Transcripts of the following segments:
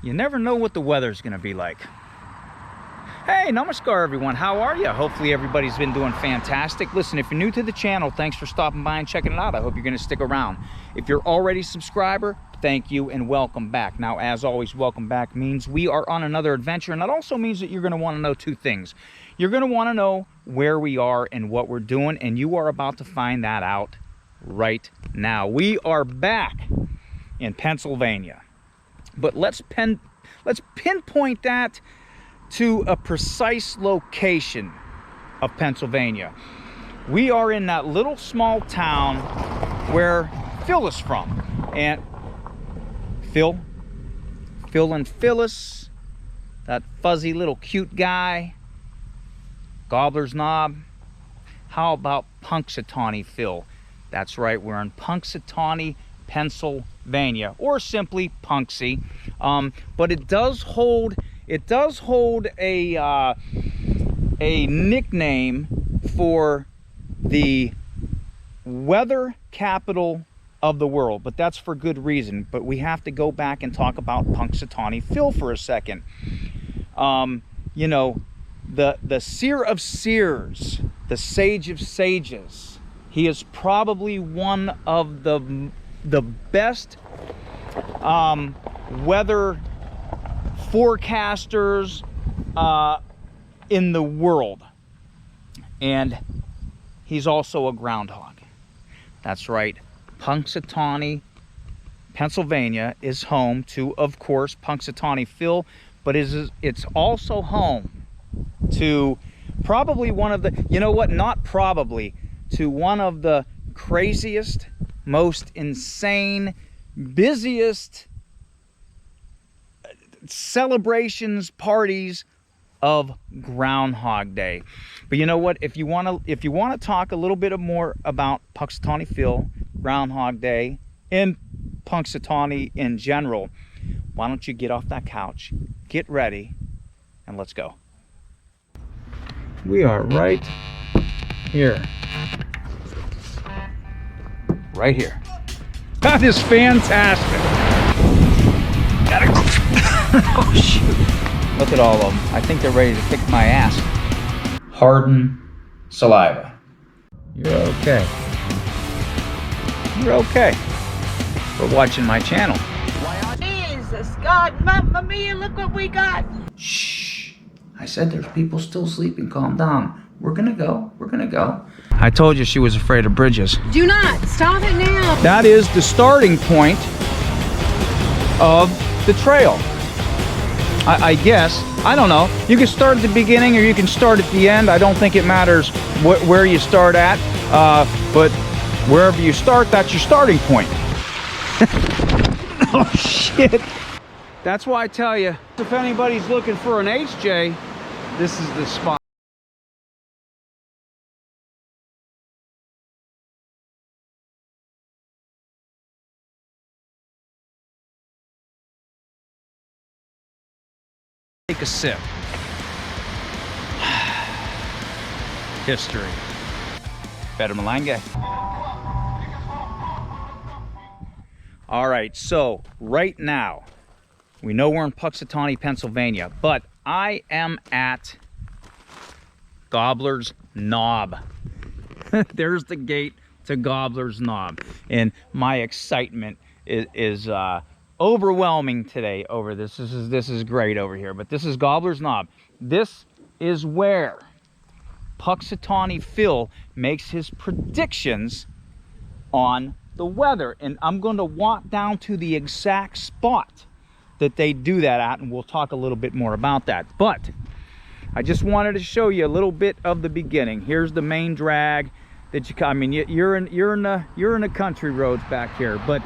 You never know what the weather's gonna be like. Hey, namaskar everyone, how are you? Hopefully everybody's been doing fantastic. Listen, if you're new to the channel, thanks for stopping by and checking it out. I hope you're gonna stick around. If you're already a subscriber, thank you and welcome back. Now, as always, welcome back means we are on another adventure, and that also means that you're gonna wanna know two things. You're gonna wanna know where we are and what we're doing, and you are about to find that out right now. We are back in Pennsylvania, but let's pinpoint that to a precise location of Pennsylvania. We are in that little small town where Phil is from. And Phil and Phyllis, that fuzzy little cute guy, Gobbler's Knob. How about Punxsutawney Phil? That's right, we're in Punxsutawney, Pennsylvania, or simply Punxsy. But it does hold a nickname for the weather capital of the world, but that's for good reason. But we have to go back and talk about Punxsutawney Phil for a second. You know, the seer of seers, the sage of sages. He is probably one of the best weather forecasters in the world, and he's also a groundhog. That's right, Punxsutawney, Pennsylvania is home to, of course, Punxsutawney Phil, but it's also home to probably one of the, you know what, not probably, to one of the craziest, most insane, busiest celebrations, parties of Groundhog Day. But you know what, if you want to talk a little bit more about Punxsutawney Phil, Groundhog Day, and Punxsutawney in general, why don't you get off that couch, get ready, and let's go. We are right here. Right here. That is fantastic. Gotta go. Oh shoot. Look at all of them. I think they're ready to kick my ass. Harden saliva. You're okay. You're okay. For watching my channel. Jesus God, Mamma Mia, look what we got. Shh. I said there's people still sleeping. Calm down. We're gonna go. We're gonna go. I told you she was afraid of bridges. Do not. Stop it now. That is the starting point of the trail. I guess. I don't know. You can start at the beginning or you can start at the end. I don't think it matters where you start at. But wherever you start, that's your starting point. Oh, shit. That's why I tell you, if anybody's looking for an HJ, this is the spot. Take a sip. History. Better Malanga. All right, so right now, we know we're in Punxsutawney, Pennsylvania, but I am at Gobbler's Knob. There's the gate to Gobbler's Knob, and my excitement is overwhelming today over this. This is great over here, but this is Gobbler's Knob. This is where Punxsutawney Phil makes his predictions on the weather, and I'm going to walk down to the exact spot that they do that at, and we'll talk a little bit more about that. But I just wanted to show you a little bit of the beginning. Here's the main drag that you, I mean, you're in the country roads back here, but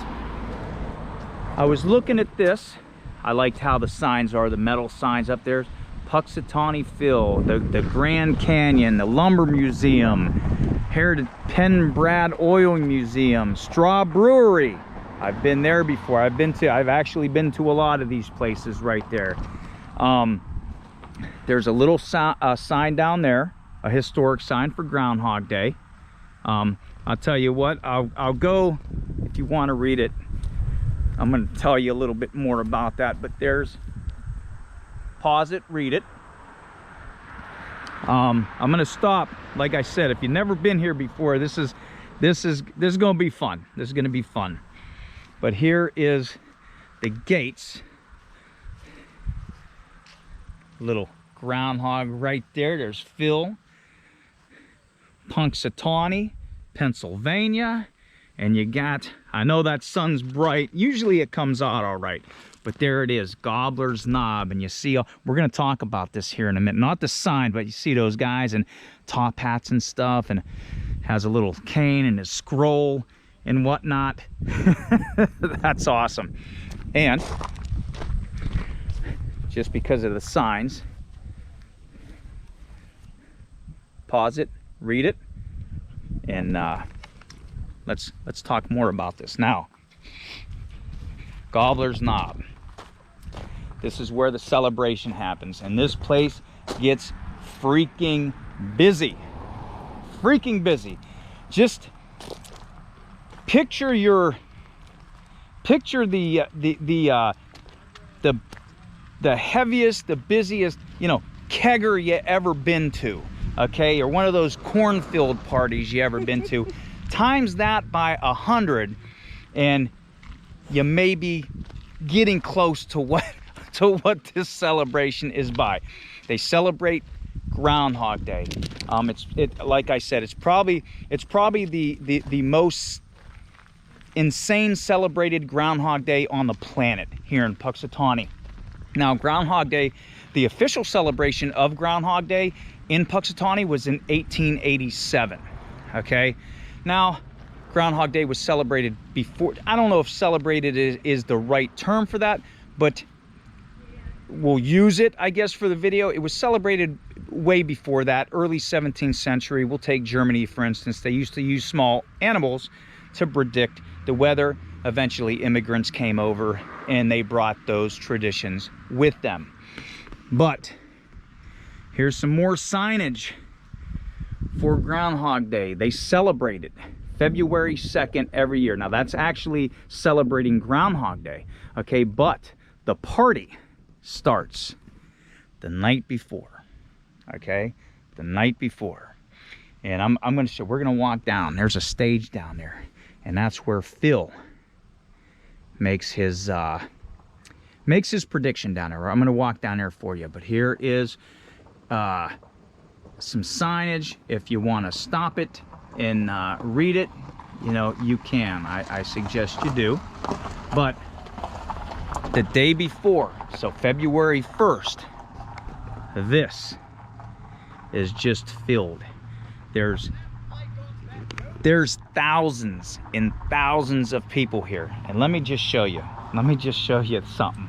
I was looking at this. I liked how the signs are, the metal signs up there. Punxsutawney Phil, the Grand Canyon, the Lumber Museum, Heritage Penn Brad Oil Museum, Straw Brewery. I've been there before. I've actually been to a lot of these places right there. There's a little sign down there, a historic sign for Groundhog Day. I'll tell you what, I'll go, if you want to read it, I'm going to tell you a little bit more about that, but there's, pause it, read it. I'm going to stop. Like I said, if you've never been here before, this is going to be fun. This is going to be fun. But here is the gates. Little groundhog right there. There's Phil, Punxsutawney, Pennsylvania, and you got, I know that sun's bright. Usually it comes out all right, but there it is, Gobbler's Knob. And you see, we're going to talk about this here in a minute. Not the sign, but you see those guys in top hats and stuff, and has a little cane and a scroll and whatnot. That's awesome. And just because of the signs, pause it, read it, and let's talk more about this now. Gobbler's Knob. This is where the celebration happens, and this place gets freaking busy. Freaking busy. Just picture the heaviest, the busiest, you know, kegger you ever been to, okay, or one of those cornfield parties you ever been to. Times that by 100, and you may be getting close to what this celebration is by. They celebrate Groundhog Day. Like I said, it's probably the most insane celebrated Groundhog Day on the planet here in Punxsutawney. Now, Groundhog Day, the official celebration of Groundhog Day in Punxsutawney was in 1887. Okay, now Groundhog Day was celebrated before. I don't know if celebrated is the right term for that, but we'll use it, I guess, for the video. It was celebrated way before that, early 17th century. We'll take Germany, for instance. They used to use small animals to predict the weather. Eventually, immigrants came over and they brought those traditions with them. But here's some more signage for Groundhog Day. They celebrate it February 2nd every year. Now, that's actually celebrating Groundhog Day, okay? But the party starts the night before, okay? The night before. And I'm going to show, we're going to walk down. There's a stage down there, and that's where Phil makes his prediction down there. I'm going to walk down there for you, but here is some signage. If you want to stop it and read it, you know, you can. I suggest you do. But the day before, so February 1st, this is just filled. There's thousands and thousands of people here. And let me just show you. Let me just show you something.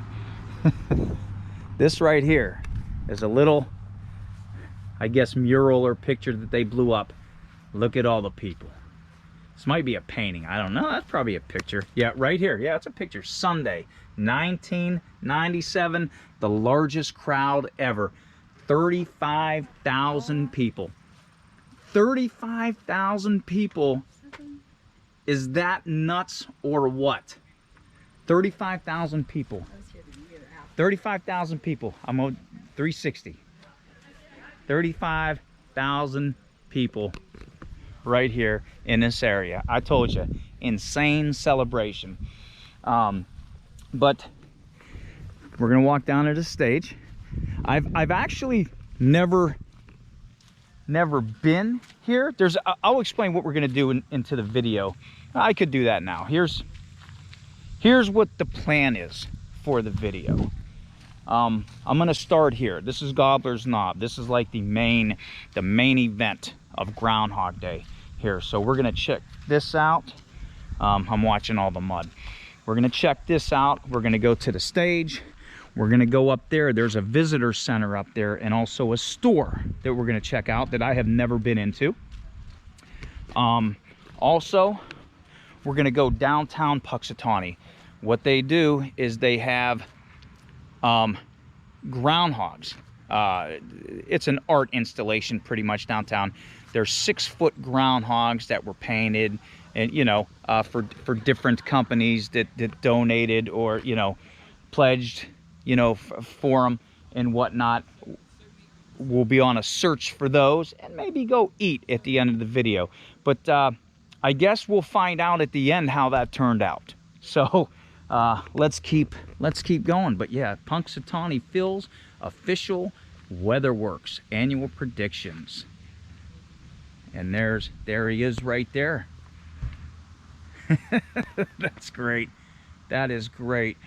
This right here is a little, I guess, mural or picture that they blew up. Look at all the people. This might be a painting. I don't know. That's probably a picture. Yeah, right here. Yeah, it's a picture. Sunday, 1997, the largest crowd ever. 35,000 people. 35,000 people. Is that nuts or what? 35,000 people. 35,000 people. I'm on 360. 35,000 people right here in this area. I told you, insane celebration. But we're gonna walk down to the stage. I've actually never been here. I'll explain what we're gonna do into the video. I could do that now. Here's what the plan is for the video. I'm gonna start here. This is Gobbler's Knob. This is like the main event of Groundhog Day here. So we're gonna check this out. I'm watching all the mud. We're gonna check this out. We're gonna go to the stage. We're gonna go up there. There's a visitor center up there, and also a store that we're gonna check out that I have never been into. Also, we're gonna go downtown Punxsutawney. What they do is they have groundhogs. It's an art installation pretty much downtown. There's 6-foot groundhogs that were painted and you know, for different companies that donated or, you know, pledged, you know, for them and whatnot. We'll be on a search for those and maybe go eat at the end of the video. But I guess we'll find out at the end how that turned out. So let's keep going. But yeah, Punxsutawney Phil's official WeatherWorks annual predictions. And there he is right there. That's great. That is great.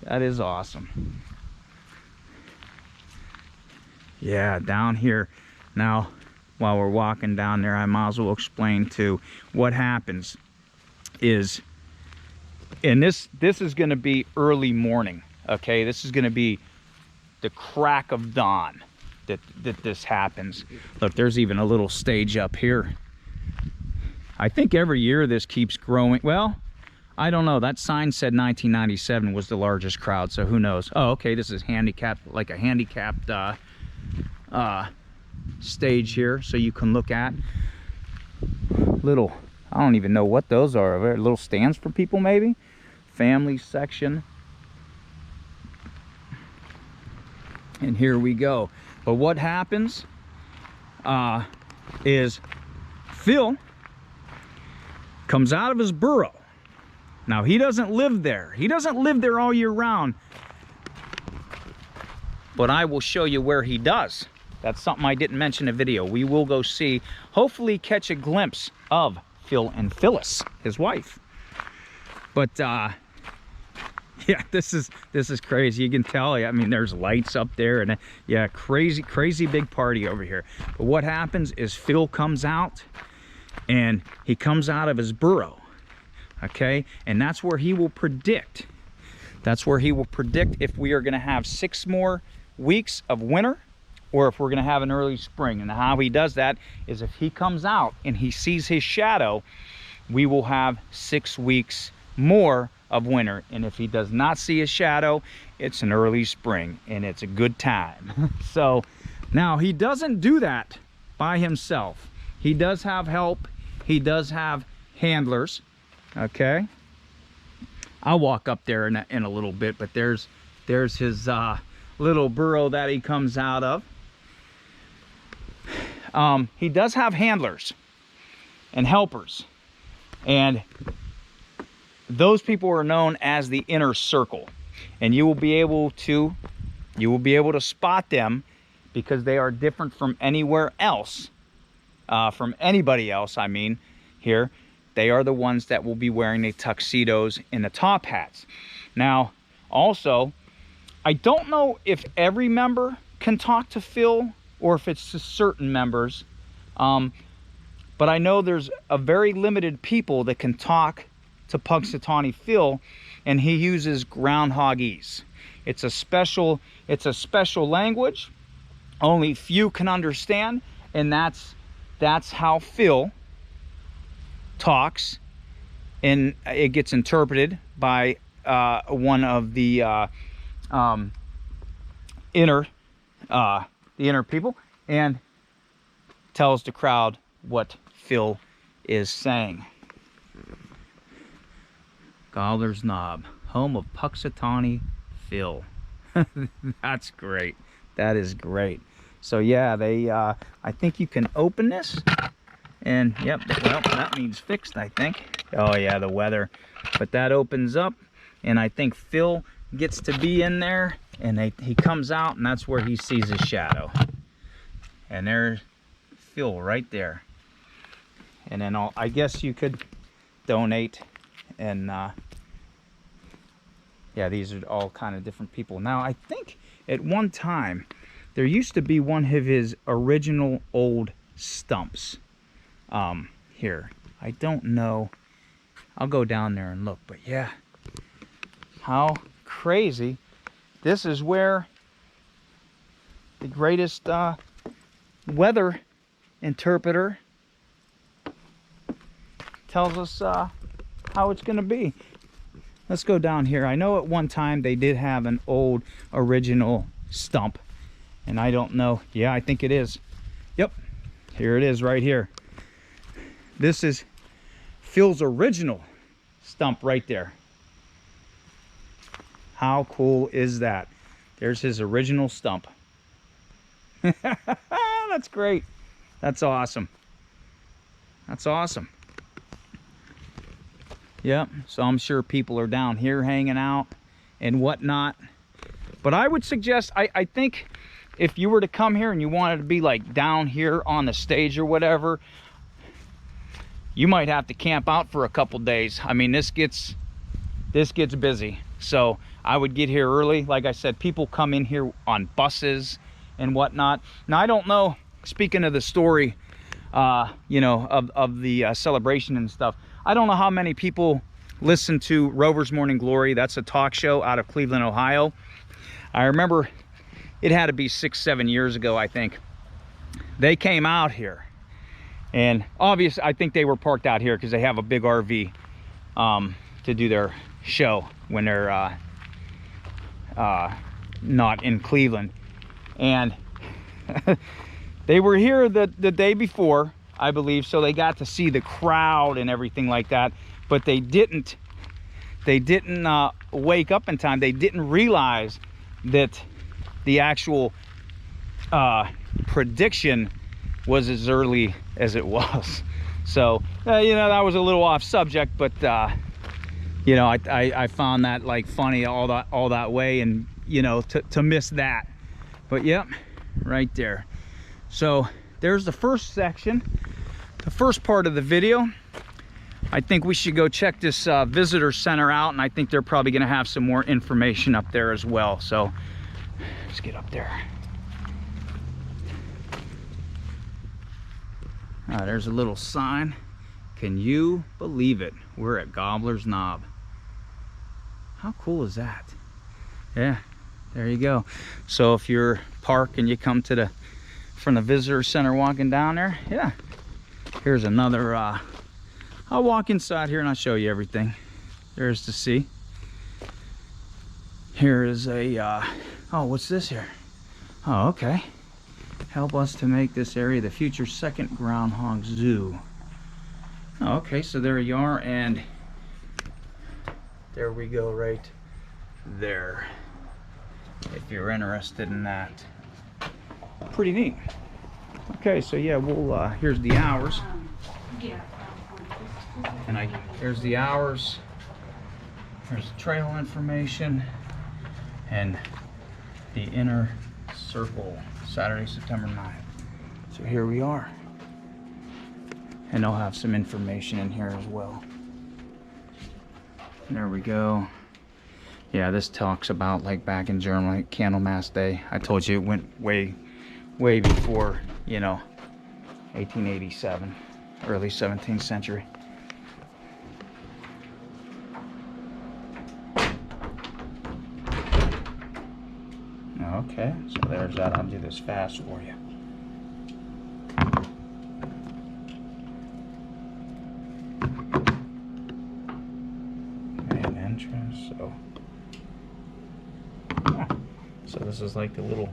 That is awesome. Yeah, down here. Now, while we're walking down there, I might as well explain too what happens is, and this is going to be early morning, okay? This is going to be the crack of dawn that this happens. Look, there's even a little stage up here. I think every year this keeps growing. Well, I don't know. That sign said 1997 was the largest crowd, so who knows? Oh, okay, this is handicapped, like a handicapped stage here, so you can look at little, I don't even know what those are. Little stands for people, maybe. Family section. And here we go. But what happens is Phil comes out of his burrow. Now, he doesn't live there. He doesn't live there all year round. But I will show you where he does. That's something I didn't mention in the video. We will go see, hopefully catch a glimpse of Phil and Phyllis, his wife. But yeah, this is crazy. You can tell. I mean, there's lights up there, and yeah, crazy big party over here. But what happens is Phil comes out, and he comes out of his burrow, okay? And that's where he will predict. That's where he will predict if we are going to have 6 more weeks of winter or if we're going to have an early spring. And how he does that is if he comes out and he sees his shadow, we will have 6 weeks more of winter. And if he does not see a shadow, it's an early spring and it's a good time. So now he doesn't do that by himself. He does have help. He does have handlers, okay? I'll walk up there in a little bit, but there's his little burrow that he comes out of. He does have handlers and helpers, and those people are known as the inner circle, and you will be able to spot them because they are different from anywhere else, from anybody else. I mean, here. They are the ones that will be wearing the tuxedos and the top hats. Now, also, I don't know if every member can talk to Phil or if it's just certain members. But I know there's a very limited people that can talk to Punxsutawney Phil, and he uses groundhogese. It's a special language. Only few can understand, and that's how Phil talks, and it gets interpreted by one of the inner people, and tells the crowd what Phil is saying. Gobbler's Knob, home of Punxsutawney Phil. That's great. That is great. So yeah, they I think you can open this. And yep, well, that means fixed, I think. Oh yeah, the weather. But that opens up, and I think Phil gets to be in there, and he comes out, and that's where he sees his shadow. And there's Phil right there. And then I guess you could donate, and yeah, these are all kind of different people. Now, I think at one time, there used to be one of his original old stumps. Here, I don't know, I'll go down there and look, but yeah, how crazy. This is where the greatest weather interpreter tells us how it's going to be. Let's go down here. I know at one time they did have an old original stump, and I don't know. Yeah, I think it is. Yep, here it is right here. This is Phil's original stump right there. How cool is that? There's his original stump. That's great. That's awesome. That's awesome. Yep, so I'm sure people are down here hanging out and whatnot. But I would suggest, I think if you were to come here and you wanted to be like down here on the stage or whatever, you might have to camp out for a couple days. I mean, this gets busy. So I would get here early. Like I said, people come in here on buses and whatnot. Now, I don't know, speaking of the story, you know, of the celebration and stuff, I don't know how many people listen to Rover's Morning Glory. That's a talk show out of Cleveland, Ohio. I remember it had to be 6-7 years ago, I think. They came out here, and obviously I think they were parked out here because they have a big RV to do their show when they're not in Cleveland. And they were here the day before, I believe, so they got to see the crowd and everything like that, but they didn't wake up in time. They didn't realize that the actual prediction was as early as it was. So you know, that was a little off subject, but you know, I found that like funny all that way, and you know, to miss that. But yep, right there. So there's the first section, the first part of the video. I think we should go check this visitor center out, and I think they're probably going to have some more information up there as well. So let's get up there. There's a little sign. Can you believe it? We're at Gobbler's Knob. How cool is that? Yeah, there you go. So if you're parked and you come to the from the visitor center walking down there, yeah, here's another I'll walk inside here and I'll show you everything there is to see. Here is a oh, what's this here? Oh, okay. Help us to make this area the future second groundhog zoo. Oh, okay, so there you are, and there we go right there, if you're interested in that. Pretty neat. Okay, so yeah, we'll here's the hours, and there's the hours, there's the trail information, and the inner circle, Saturday, September 9th. So here we are, and I'll have some information in here as well. There we go. Yeah, this talks about like back in Germany, Candlemas Day. I told you it went way before, you know, 1887, early 17th century. Okay, so there's that. I'll do this fast for you. Main entrance, so this is like the little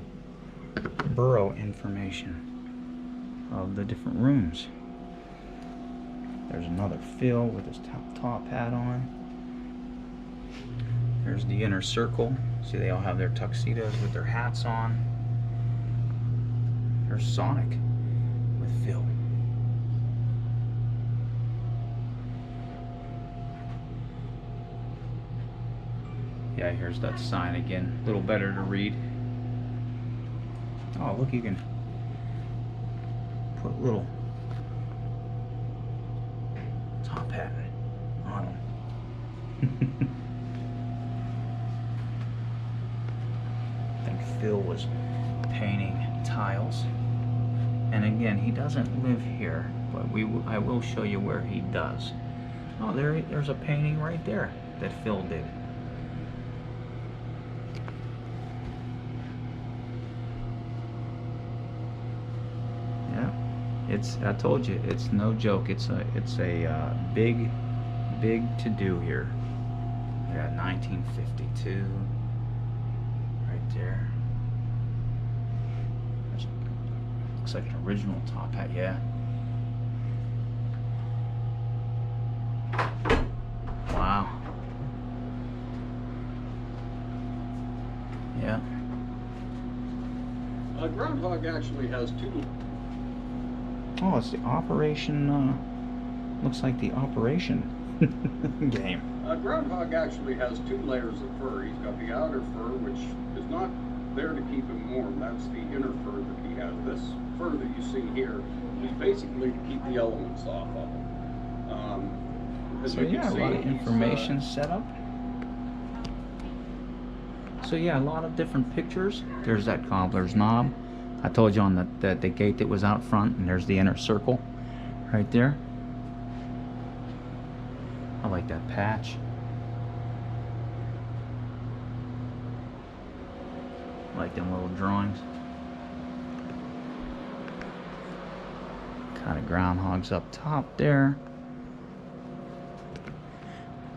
burrow information of the different rooms. There's another Phil with his top hat on. There's the inner circle. See, they all have their tuxedos with their hats on. There's Sonic with Phil. Yeah, here's that sign again. A little better to read. Oh, look, you can put little top hat on them. I think Phil was painting tiles. And again, he doesn't live here, but I will show you where he does. Oh, there's a painting right there that Phil did. I told you, it's no joke. It's a big to do here. We got 1952 right there. Looks like an original top hat, yeah. Yeah. Groundhog actually has two. Oh, it's the Operation, looks like the Operation game. Groundhog actually has two layers of fur. He's got the outer fur, which is not there to keep him warm. That's the inner fur that he has. This fur that you see here is basically to keep the elements off of him. So yeah, a lot of information set up. So yeah, a lot of different pictures. There's that Gobbler's knob. I told you on the gate that was out front, and there's the inner circle right there. I like that patch. I like them little drawings. Kind of groundhogs up top there.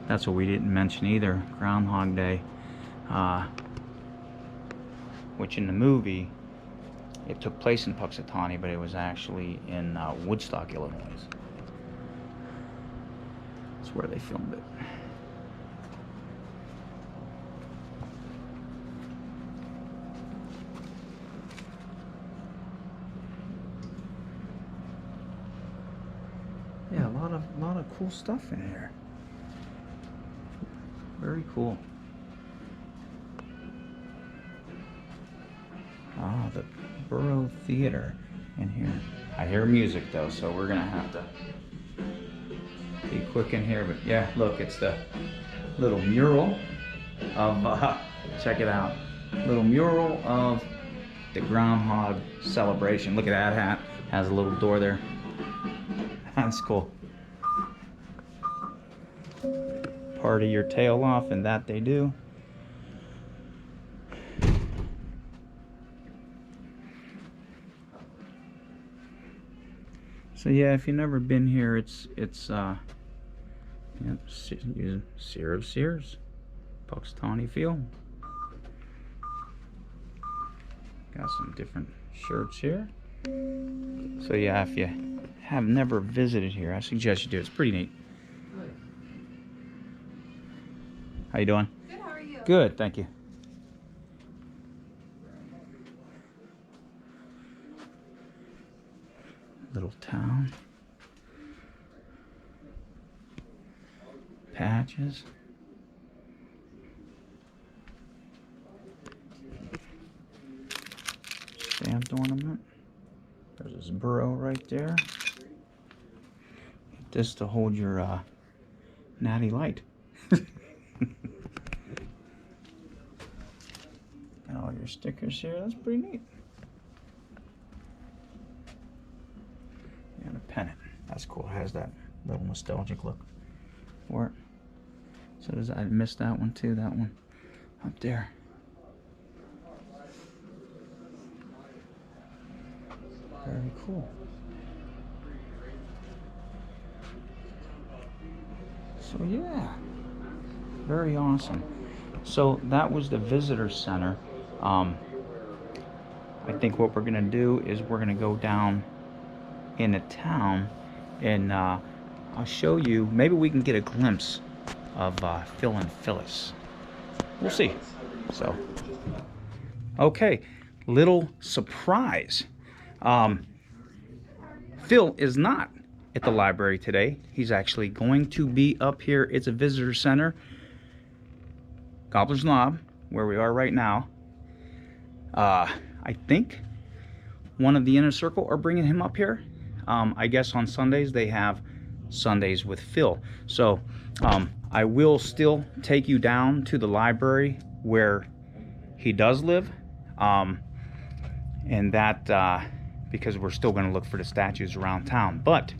That's what we didn't mention either, Groundhog Day. Which in the movie, it took place in Punxsutawney, but it was actually in Woodstock, Illinois. That's where they filmed it. Yeah, a lot of cool stuff in here. Very cool. Ah, the Burrow Theater in here. I hear music though, so we're gonna have to be quick in here. But yeah, look, it's the little mural of, check it out. Little mural of the Groundhog celebration. Look at that hat. Has a little door there. That's cool. Party your tail off, and that they do. So yeah, if you've never been here, it's yeah, seer of seers, Punxsutawney Phil. Got some different shirts here. So yeah, if you have never visited here, I suggest you do. It's pretty neat. How you doing? Good, how are you? Good, thank you. Little town. Patches. Stamped ornament. There's this burrow right there. This to hold your natty light. Got all your stickers here. That's pretty neat. And a pennant. That's cool. It has that little nostalgic look for it. So does I missed that one too. That one up there. Very cool. So yeah, very awesome. So that was the visitor center. I think what we're gonna do is we're gonna go down in the town, and I'll show you. Maybe we can get a glimpse of Phil and Phyllis. We'll see. So, okay, little surprise. Phil is not at the library today. He's actually going to be up here. It's a visitor center, Gobbler's Knob, where we are right now. I think one of the inner circle are bringing him up here. I guess on Sundays they have Sundays with Phil. So I will still take you down to the library where he does live, and that because we're still going to look for the statues around town. But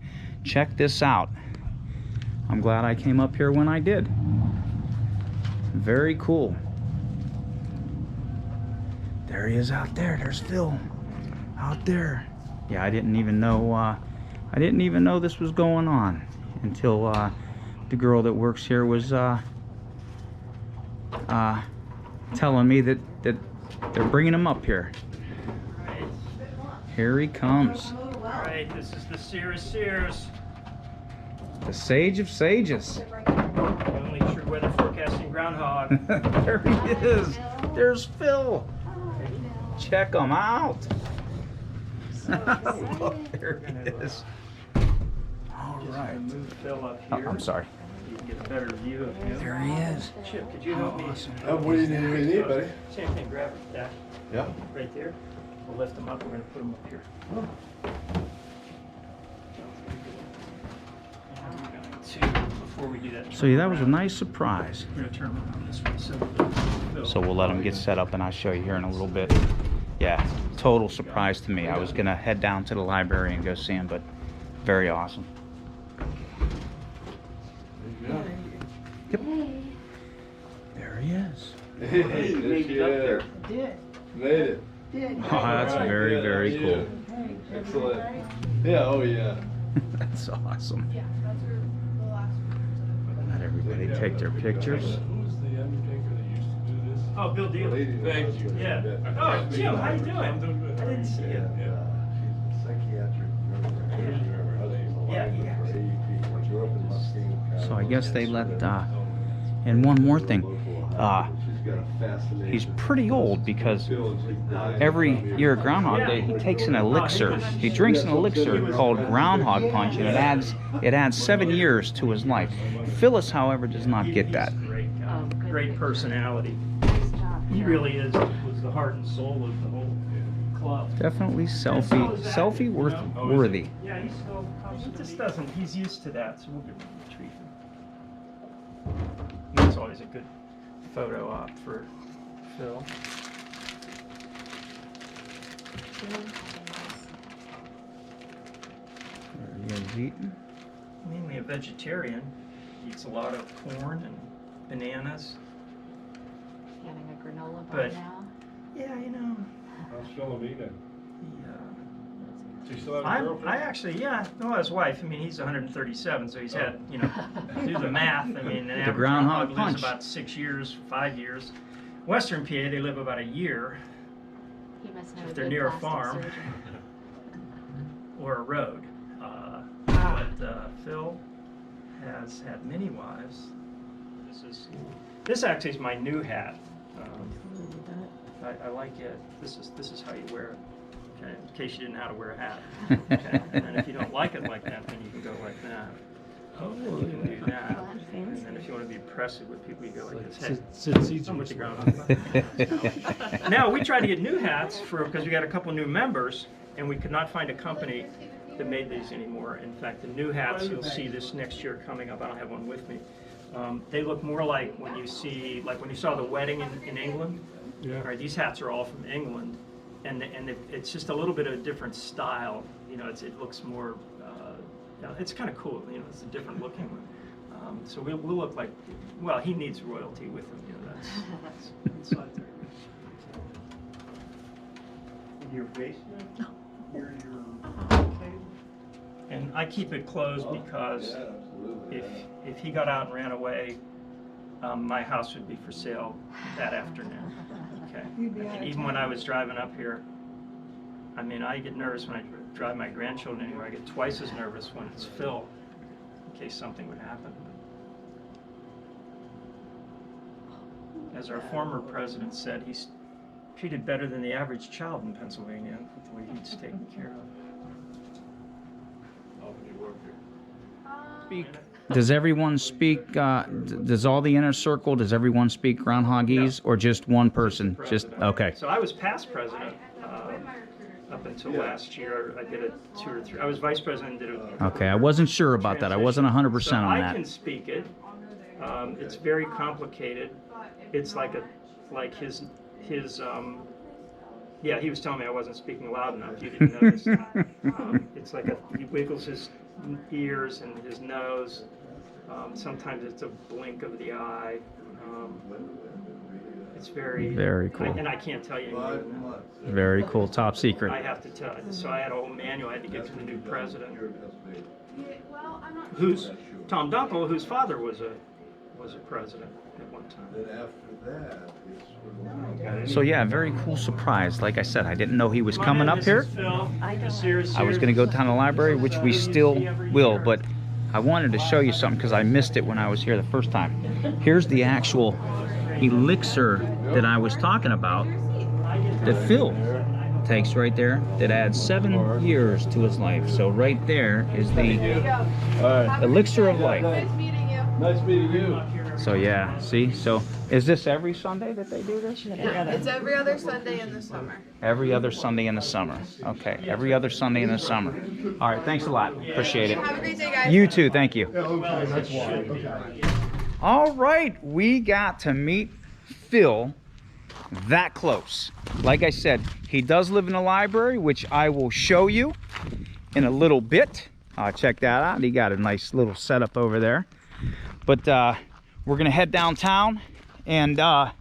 check this out. I'm glad I came up here when I did. Very cool. There he is out there. There's Phil out there. Yeah, I didn't even know this was going on until the girl that works here was telling me that they're bringing him up here. Here he comes. Alright, this is the seer of seers. The sage of sages. The only true weather forecasting groundhog. There he is. There's Phil. Check him out. Look, there he is. All right. Move Phil up Oh, here. I'm sorry. You can get a better view of him. There he is. Chip, could you help me? What do you need, buddy? Same thing, grab that Yeah. right there. We'll lift him up. We're going to put him up here. And we're going to, before we do that, So yeah, that was a nice surprise. we're going to turn him around this way. So we'll let him get set up and I'll show you here in a little bit. Yeah, total surprise to me. I was gonna head down to the library and go see him, but very awesome. Yep. There he is. Hey, there she is. Did. Made it. Did. Oh, that's very, very cool. Excellent. Yeah, oh yeah. That's awesome. Yeah, that's the last one. Let everybody take their pictures. Who's the undertaker that used to do this? Oh, Bill Deal. Thank you. Yeah. Oh, Jim, how you doing? I'm doing good. I didn't see you. Yeah. She's a psychiatric nurse. Yeah, So I guess they let, and one more thing, he's pretty old because every year at Groundhog Day he takes an elixir. He drinks an elixir called Groundhog Punch, and it adds 7 years to his life. Phyllis, however, does not get that. He's a great guy. Oh, good. Great personality. Nice job. He really is. Was the heart and soul of the whole club. Definitely selfie worthy. Yeah, he's still. He just doesn't. He's used to that, so we'll give him a treat. That's always a good photo op for Phil. There he is eating. Mainly a vegetarian. Eats a lot of corn and bananas. Having a granola bar But- now. Yeah, you know. How's Philomena? He, Do you still have a girlfriend? I actually, yeah, no, his wife. I mean, he's 137, so he's had, you know, do the math. I mean, an average groundhog lives punch. about 6 years, 5 years. Western PA, they live about a year, He must know If a they're good near a plastic farm. surgeon. or a road. Ah. But Phil has had many wives. This actually is my new hat. I like it. This is how you wear it. Okay, in case you didn't know how to wear a hat. Okay. And if you don't like it like that, then you can go like that. You can do that. And then if you want to be impressive with people, you go like this. Hey, I'm with the groundhog. Now, we tried to get new hats because we got a couple new members, and we could not find a company that made these anymore. In fact, the new hats you'll see this next year coming up. I don't have one with me. They look more like when you saw the wedding in England. Yeah. All right, these hats are all from England, and it's just a little bit of a different style. You know, it looks more. It's kind of cool. You know, it's a different looking one. So we'll look like. Well, he needs royalty with him. You know, that's inside there. Your basement? Your And I keep it closed because if he got out and ran away, my house would be for sale that afternoon. Okay. And even when I was driving up here, I mean, I get nervous when I drive my grandchildren anywhere. I get twice as nervous when it's Phil, in case something would happen. As our former president said, he's treated better than the average child in Pennsylvania with the way he's taken care of. Does everyone speak, does all the inner circle, does everyone speak groundhogese or just one person? Just, okay. So I was past president up until last year. I did it 2 or 3. I was vice president and did it. Okay, I wasn't sure about that. I wasn't 100% So on I that. can speak it. It's very complicated. It's like his yeah, he was telling me I wasn't speaking loud enough. You didn't notice that. It's like he wiggles his ears and his nose. Sometimes it's a blink of the eye. It's very cool. and I can't tell you any more than that. Very cool. Top secret. I have to tell. So I had a whole manual I had to give to the new president, who's Tom Dunkel, whose father was a president at one time. So yeah, very cool surprise. Like I said, I didn't know he was coming up here. I was going to go down to the library, which we still will, but I wanted to show you something because I missed it when I was here the first time. Here's the actual elixir that I was talking about that Phil takes right there that adds 7 years to his life. So right there is the elixir of life. Nice meeting you. Nice meeting you. So yeah, see? So is this every Sunday that they do this? Yeah, it's every other Sunday in the summer. Every other Sunday in the summer. Okay, every other Sunday in the summer. All right, thanks a lot. Appreciate it. Have a great day, guys. You too, thank you. Okay, that's why. Okay. All right, we got to meet Phil that close. Like I said, he does live in the library, which I will show you in a little bit. Check that out. He got a nice little setup over there. But we're gonna head downtown and I'll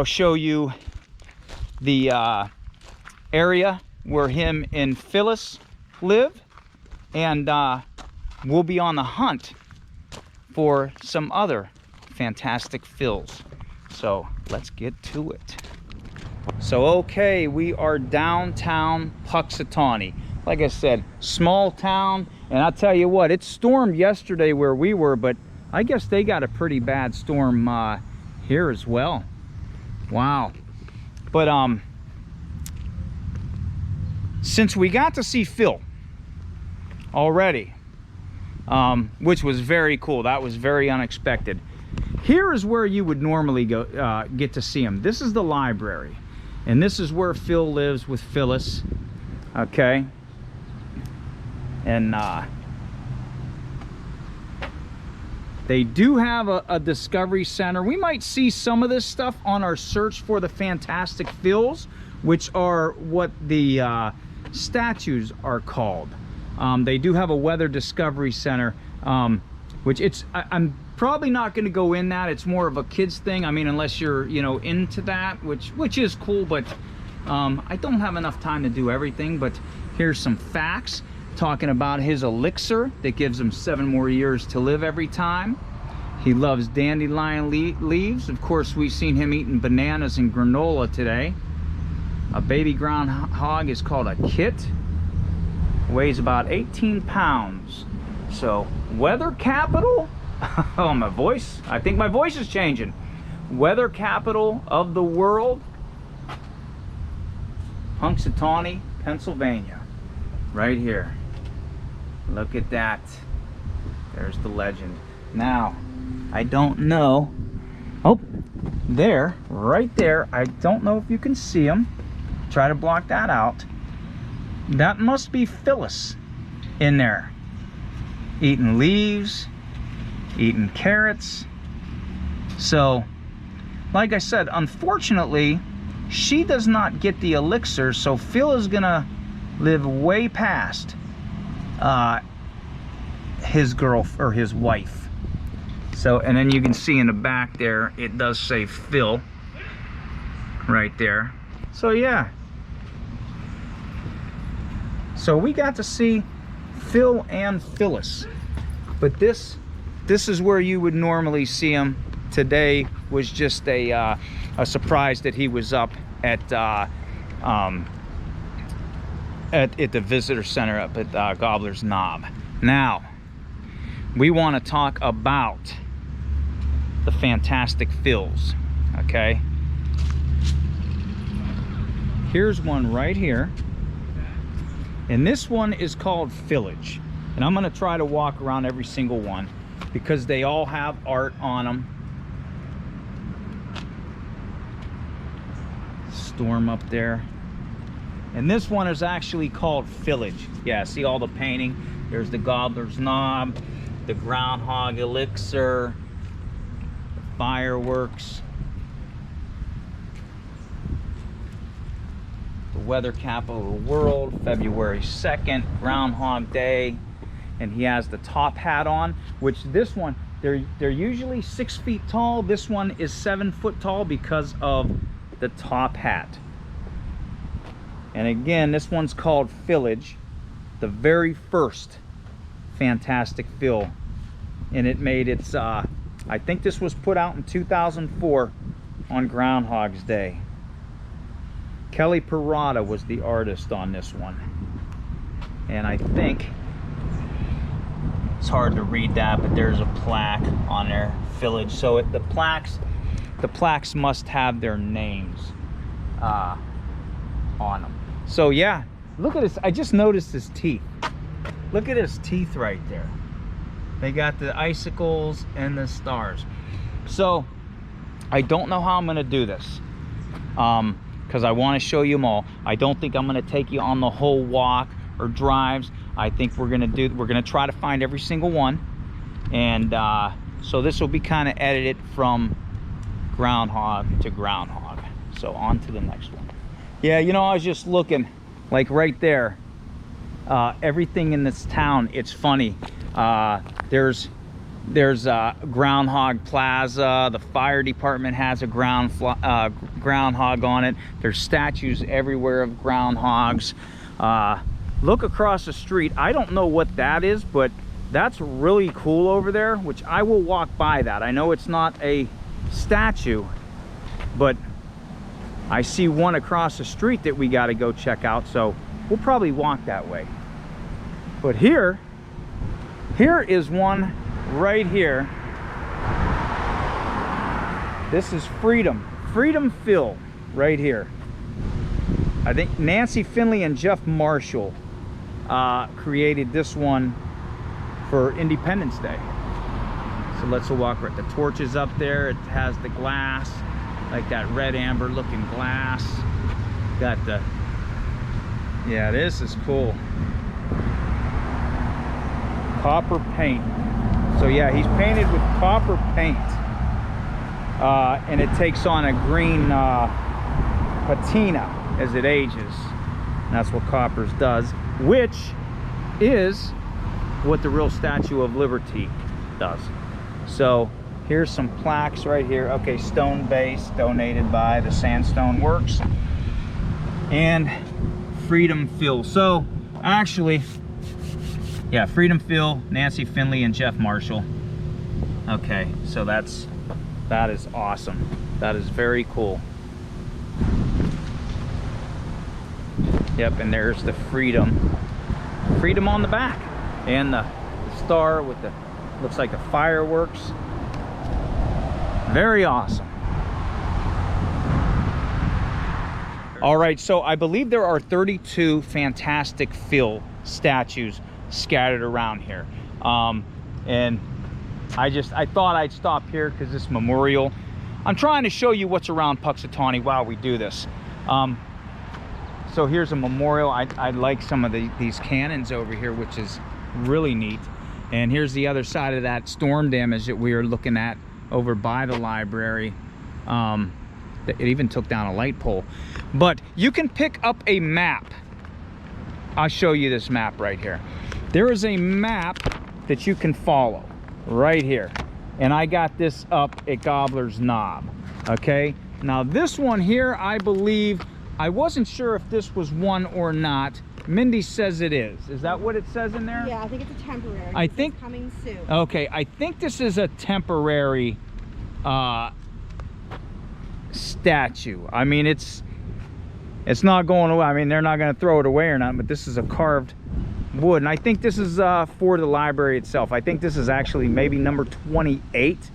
show you the area where him and Phyllis live, and we'll be on the hunt for some other fantastic Phils. So let's get to it. So okay, we are downtown Punxsutawney. Like I said, small town, and I'll tell you what, it stormed yesterday where we were, but I guess they got a pretty bad storm here as well. Wow. But since we got to see Phil already, which was very cool, that was very unexpected. Here is where you would normally go get to see him. This is the library, and this is where Phil lives with Phyllis. Okay, and they do have a discovery center. We might see some of this stuff on our search for the Phantastic Phils, which are what the statues are called. They do have a weather discovery center, which I'm probably not going to go in that. It's more of a kids thing. I mean, unless you're, you know, into that, which is cool, but I don't have enough time to do everything. But here's some facts talking about his elixir that gives him 7 more years to live every time. He loves dandelion leaves. Of course, we've seen him eating bananas and granola today. A baby groundhog is called a kit. Weighs about 18 pounds. So, weather capital? Oh, my voice. I think my voice is changing. Weather capital of the world? Punxsutawney, Pennsylvania. Right here. Look at that. There's the legend. Now, I don't know. Oh, there, right there. I don't know if you can see him. Try to block that out. That must be Phyllis in there. Eating leaves, eating carrots. So, like I said, unfortunately, she does not get the elixir, so Phil is gonna live way past his girl or his wife. So, and then you can see in the back there, it does say Phil right there. So yeah. So we got to see Phil and Phyllis, but this is where you would normally see him. Today was just a surprise that he was up at the visitor center up at Gobbler's Knob. Now we want to talk about the Phantastic Phils. Okay, here's one right here. And this one is called Village. And I'm gonna try to walk around every single one because they all have art on them. Storm up there. And this one is actually called Village. Yeah, see all the painting? There's the Gobbler's Knob, the Groundhog Elixir, the fireworks. Weather capital of the world, February 2nd, Groundhog Day, and he has the top hat on, which this one, they're usually 6 feet tall. This one is 7 foot tall because of the top hat. And again, this one's called Village, the very first Phantastic Phil, and it made its I think this was put out in 2004 on Groundhog's Day. Kelly Parada was the artist on this one, and I think it's hard to read that, but there's a plaque on there, Village. So the plaques the plaques must have their names on them. So yeah, look at this. I just noticed his teeth. Look at his teeth right there. They got the icicles and the stars. So I don't know how I'm gonna do this, because I want to show you them all. I don't think I'm gonna take you on the whole walk or drives. I think we're gonna try to find every single one, and so this will be kind of edited from groundhog to groundhog. So on to the next one. Yeah, you know, I was just looking, like right there, everything in this town, it's funny. There's Groundhog Plaza. The fire department has a groundhog on it. There's statues everywhere of groundhogs. Look across the street. I don't know what that is, but that's really cool over there, which I will walk by that. I know it's not a statue, but I see one across the street that we got to go check out, so we'll probably walk that way. But here is one right here. This is Freedom Phil right here. I think Nancy Finley and Jeff Marshall created this one for Independence Day. So let's walk right. The torch is up there. It has the glass, like that red amber looking glass. Got the, yeah, this is cool. Copper paint. So yeah, he's painted with copper paint, and it takes on a green patina as it ages. And that's what coppers does, which is what the real Statue of Liberty does. So here's some plaques right here. Okay, stone base donated by the Sandstone Works and Freedom Phil. So actually, yeah, Freedom Phil, Nancy Finley, and Jeff Marshall. Okay, so that is awesome. That is very cool. Yep, and there's the Freedom on the back, and the star with the, looks like the fireworks. Very awesome. All right, so I believe there are 32 Phantastic Phil statues scattered around here, and I thought I'd stop here because this memorial, I'm trying to show you what's around Punxsutawney while we do this. So here's a memorial. I like some of these cannons over here, which is really neat. And here's the other side of that storm damage that we were looking at over by the library. It even took down a light pole. But you can pick up a map. I'll show you this map right here. There is a map that you can follow right here. And I got this up at Gobbler's Knob. Okay, now this one here, I believe, I wasn't sure if this was one or not. Mindy says it is. Is that what it says in there? Yeah, I think it's a temporary. I think it's coming soon. Okay, I think this is a temporary statue. I mean, it's not going away. I mean, they're not going to throw it away or not, but this is a carved wood, and I think this is for the library itself. I think this is actually maybe number 28. Okay.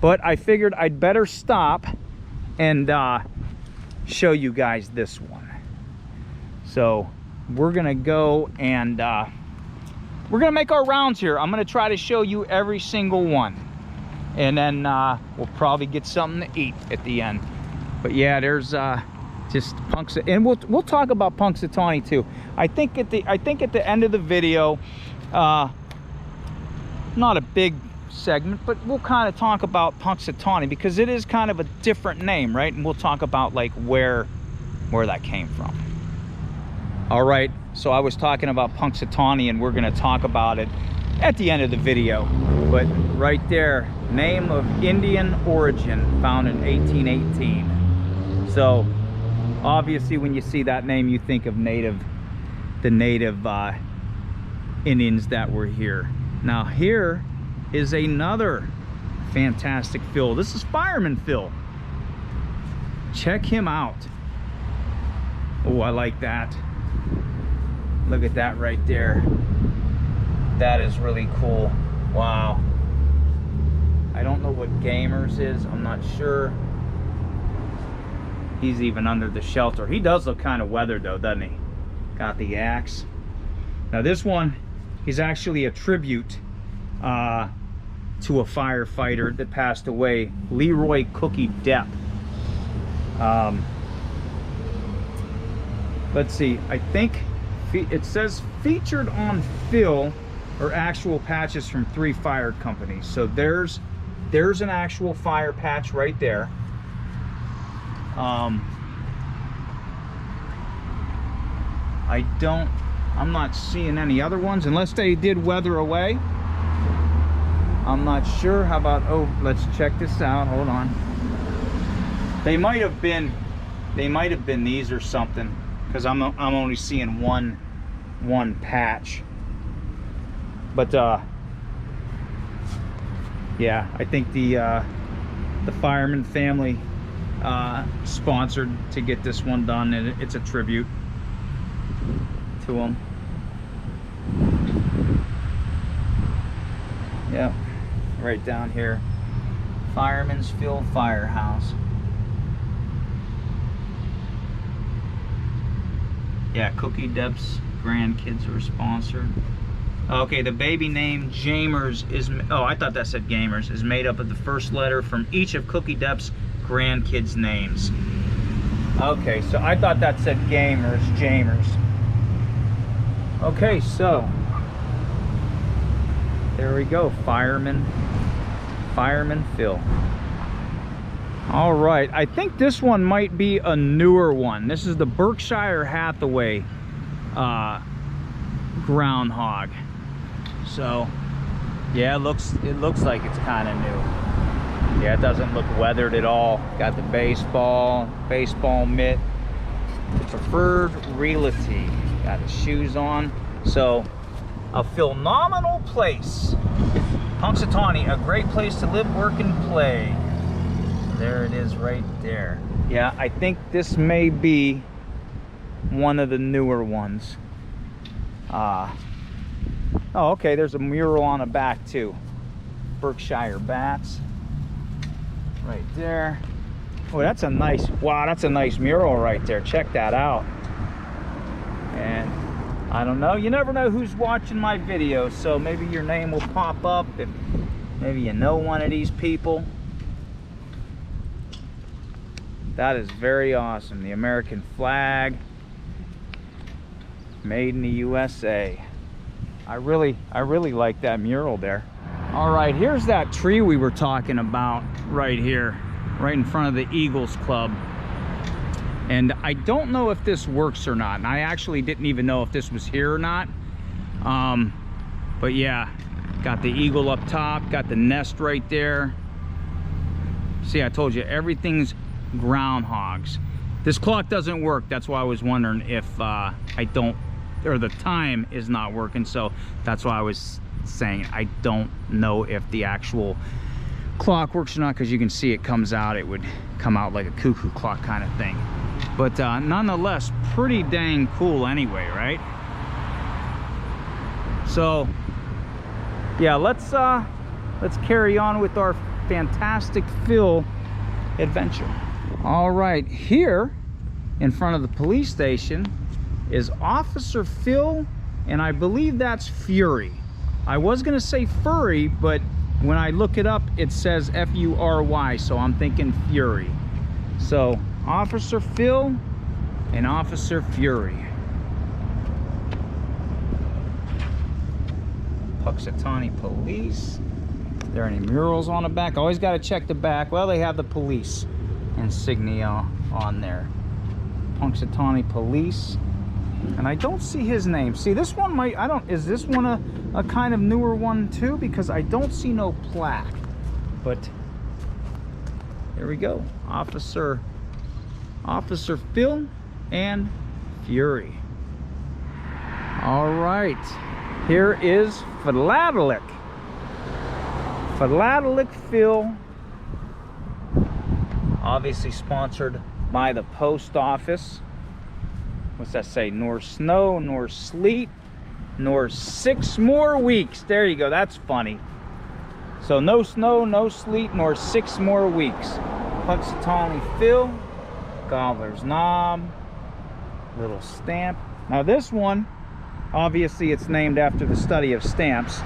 But I figured I'd better stop and show you guys this one. So we're gonna go and we're gonna make our rounds here. I'm gonna try to show you every single one, and then we'll probably get something to eat at the end. But yeah, there's just Punxsutawney, and we'll talk about Punxsutawney too. I think at the end of the video, not a big segment, but we'll kind of talk about Punxsutawney because it is kind of a different name, right? And we'll talk about like where that came from. All right, so I was talking about Punxsutawney, and we're going to talk about it at the end of the video. But right there, name of Indian origin, found in 1818. So obviously when you see that name, you think of the native Indians that were here. Now here is another Phantastic Phil. This is Fireman Phil. Check him out. Oh, I like that. Look at that right there. That is really cool. Wow. I don't know what Gamers is. I'm not sure. He's even under the shelter. He does look kind of weathered though, doesn't he? Got the axe. Now this one is actually a tribute to a firefighter that passed away, Leroy Cookie Depp. Let's see, I think it says featured on Phil or actual patches from 3 fire companies. So there's an actual fire patch right there. I'm not seeing any other ones unless they did weather away. I'm not sure. How about, oh, let's check this out. Hold on. They might have been these or something, because I'm only seeing one patch. But yeah, I think the fireman family sponsored to get this one done, and it's a tribute to them. Yep, right down here, Fireman's Phil Firehouse. Yeah, Cookie Depp's grandkids were sponsored. Okay, the baby name Jamers is, oh, I thought that said Gamers, is made up of the first letter from each of Cookie Depp's grandkids' names. Okay, so I thought that said Gamers, Jamers. Okay, so there we go, Fireman Phil. All right, I think this one might be a newer one. This is the Berkshire Hathaway groundhog. So yeah, it looks like it's kind of new. Yeah, it doesn't look weathered at all. Got the baseball mitt, the preferred realty, got his shoes on. So a phenomenal place, Punxsutawney, a great place to live, work, and play. There it is right there. Yeah, I think this may be one of the newer ones. Oh, okay, there's a mural on the back too. Berkshire bats right there. Oh, that's a nice, wow, that's a nice mural right there. Check that out. And I don't know, you never know who's watching my videos, so maybe your name will pop up if maybe you know one of these people. That is very awesome. The American flag, made in the USA. I really like that mural there. All right, here's that tree we were talking about right here, right in front of the Eagles Club. And I don't know if this works or not. And I actually didn't even know if this was here or not. But yeah, got the eagle up top, got the nest right there. See, I told you, everything's groundhogs. This clock doesn't work. That's why I was wondering if the time is not working. So that's why I was saying I don't know if the actual clock works or not, because you can see it comes out, it would come out like a cuckoo clock kind of thing. But nonetheless, pretty dang cool anyway, right? So yeah, let's carry on with our Phantastic Phil adventure. All right, here in front of the police station is Officer Phil, and I believe that's Fury. I was gonna say Furry, but when I look it up, it says F-U-R-Y, so I'm thinking Fury. So Officer Phil and Officer Fury. Punxsutawney Police. Are there any murals on the back? Always got to check the back. Well, they have the police insignia on there. Punxsutawney Police. And I don't see his name. See, this one might, is this one a kind of newer one too? Because I don't see no plaque. But there we go. Officer Phil and Fury. All right. Here is Philatelic Phil. Obviously sponsored by the post office. What's that say? Nor snow, nor sleet, nor 6 more weeks. There you go. That's funny. So So no snow, no sleet, nor 6 more weeks. Punxsutawney Phil, Gobbler's knob, little stamp. Now this one, obviously it's named after the study of stamps.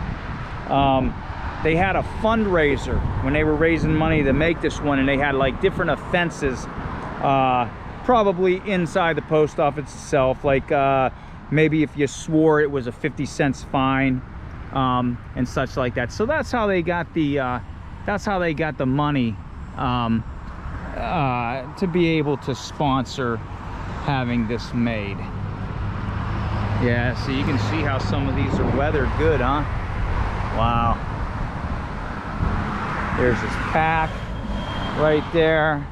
They had a fundraiser when they were raising money to make this one, and they had like different offenses, probably inside the post office itself, like maybe if you swore, it was a 50-cent fine, and such like that. So that's how they got the money to be able to sponsor having this made. Yeah, so you can see how some of these are weathered good, huh? Wow. There's his pack right there.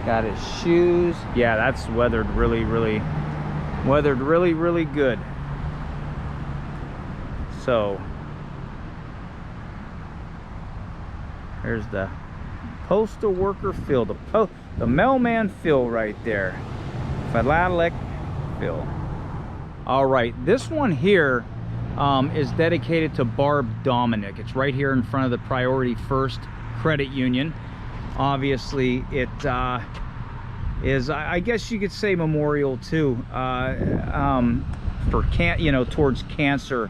Got his shoes. Yeah, that's weathered really good. So there's the postal worker Phil, the mailman Phil right there. Phantastic Phil. All right, this one here is dedicated to Barb Dominic. It's right here in front of the Priority First Credit Union. Obviously, it is, I guess you could say, memorial too, for towards cancer.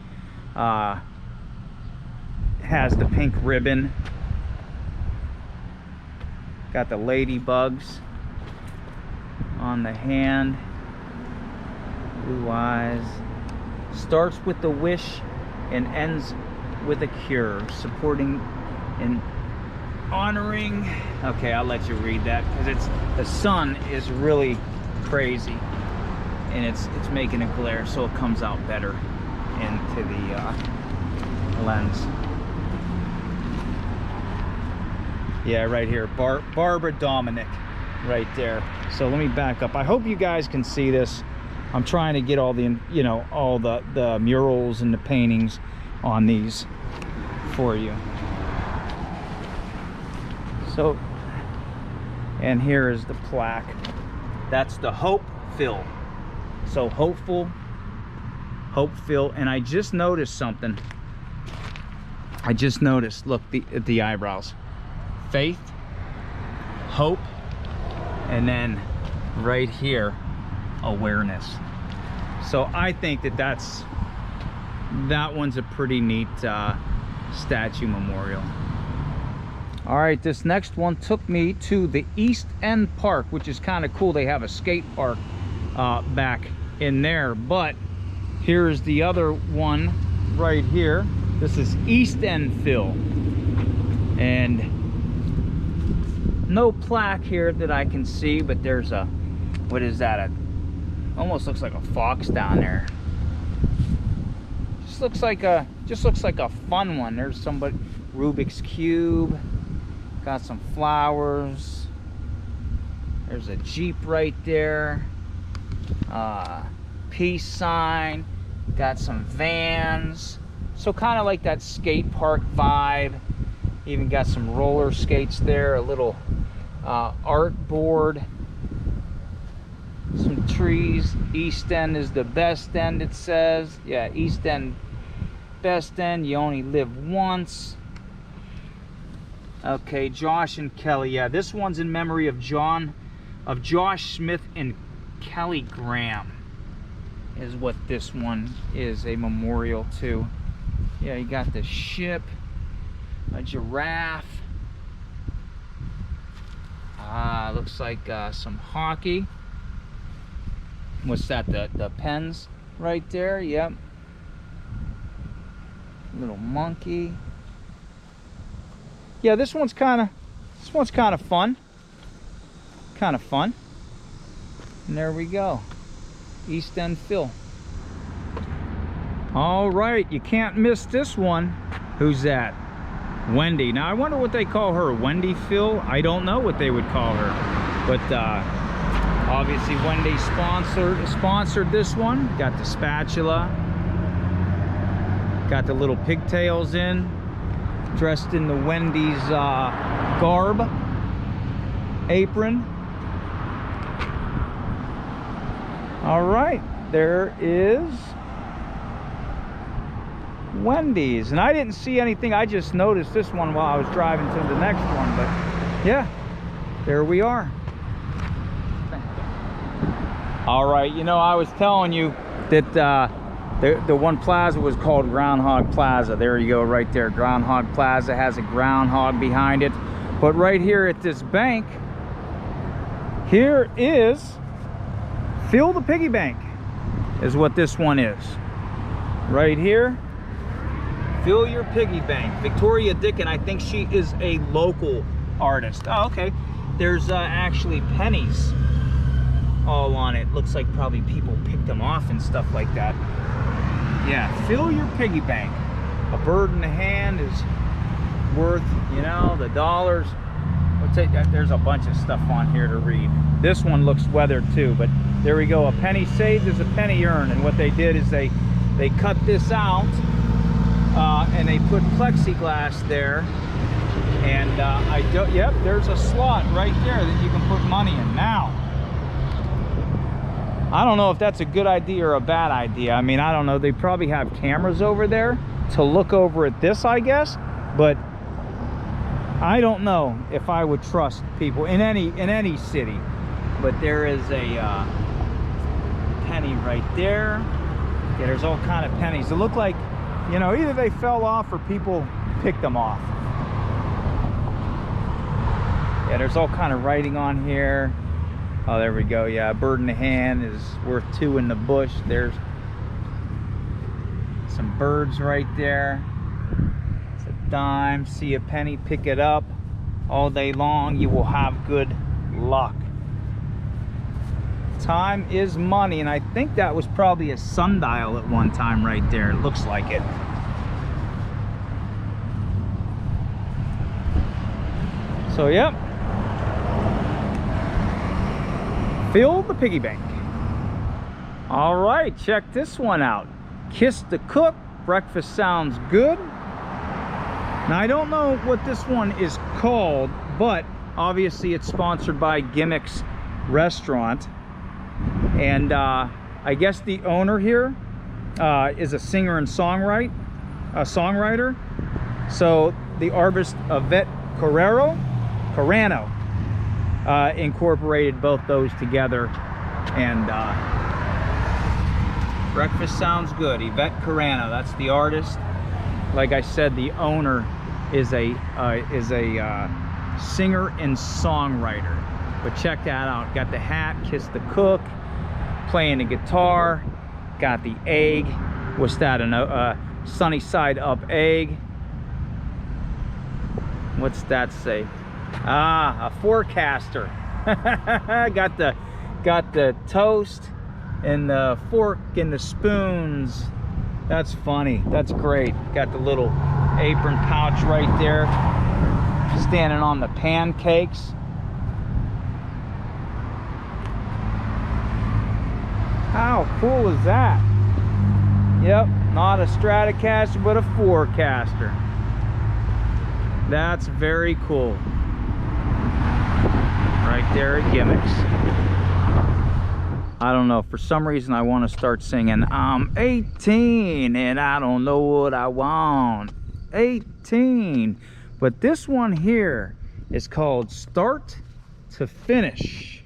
Has the pink ribbon. Got the ladybugs on the hand. Blue eyes. Starts with the wish and ends with a cure. Supporting and honoring. Okay, I'll let you read that because the sun is really crazy and it's making it glare, so it comes out better into the lens. Yeah, right here, Barbara Dominic right there. So let me back up. I hope you guys can see this. I'm trying to get all the all the murals and the paintings on these for you. So, and here is the plaque. That's the Hope Phil. So hopeful, Hope Phil. And I just noticed something. I just noticed, look at the eyebrows. Faith, hope, and then right here, awareness. So I think that one's a pretty neat statue memorial. All right, this next one took me to the East End Park, which is kind of cool. They have a skate park back in there, but here's the other one right here. This is East End Phil, and no plaque here that I can see, but there's a, what is that, almost looks like a fox down there. Just looks like a fun one. There's somebody, Rubik's Cube, got some flowers. There's a Jeep right there, peace sign, got some vans. So kind of like that skate park vibe. Even got some roller skates there, a little art board, some trees. East End is the best end, it says. Yeah, East End, best end. You only live once. Okay, Josh and Kelly. Yeah, this one's in memory of Josh Smith and Kelly Graham is what this one is a memorial to. Yeah, you got the ship, a giraffe. Looks like some hockey. What's that? The pens right there. Yep. Little monkey. Yeah, this one's kind of fun. Kind of fun. And there we go. East End Phil. All right, you can't miss this one. Who's that? Wendy. Now I wonder what they call her. Wendy Phil? I don't know what they would call her, but obviously Wendy sponsored this one. Got the spatula, got the little pigtails in, dressed in the Wendy's garb, apron. All right, there is Wendy's. And I didn't see anything. I just noticed this one while I was driving to the next one. But yeah, there we are. All right, you know, I was telling you that the one plaza was called Groundhog Plaza. There you go, right there. Groundhog Plaza has a groundhog behind it. But right here at this bank, here is Phil the Piggy Bank, is what this one is. Right here, Phil your Piggy Bank. Victoria Dickin, I think she is a local artist. Oh, okay. There's actually pennies all on it. Looks like probably people picked them off and stuff like that. Yeah, Phil your Piggy Bank. A bird in the hand is worth, you know, the dollars. Let's say there's a bunch of stuff on here to read. This one looks weathered too, but there we go. A penny saved is a penny earned. And what they did is they cut this out and they put plexiglass there. And yep, there's a slot right there that you can put money in. Now, I don't know if that's a good idea or a bad idea. I mean, I don't know. They probably have cameras over there to look over at this, I guess. But I don't know if I would trust people in any city. But there is a penny right there. Yeah, there's all kind of pennies. It look like, you know, either they fell off or people picked them off. Yeah, there's all kind of writing on here. Oh, there we go. Yeah, a bird in the hand is worth 2 in the bush. There's some birds right there. It's a dime. See a penny, pick it up. All day long, you will have good luck. Time is money, and I think that was probably a sundial at one time right there. It looks like it. So, yep. Phil the Piggy Bank. All right, check this one out. Kiss the Cook. Breakfast sounds good. Now, I don't know what this one is called, but obviously it's sponsored by Gimmicks Restaurant. And I guess the owner here is a singer and songwriter. So the artist Yvette Carrano incorporated both those together, and breakfast sounds good. Yvette Carrano, that's the artist. Like I said, the owner is a singer and songwriter. But check that out. Got the hat, Kiss the Cook, playing the guitar, got the egg. What's that? A sunny side up egg. What's that say? Ah, a forecaster. got the toast and the fork and the spoons. That's funny. That's great. Got the little apron pouch right there. Standing on the pancakes. How cool is that? Yep, not a Stratocaster, but a forecaster. That's very cool. Right there at Gimmicks. I don't know, for some reason I want to start singing, I'm 18 and I don't know what I want. 18. But this one here is called Start to Finish.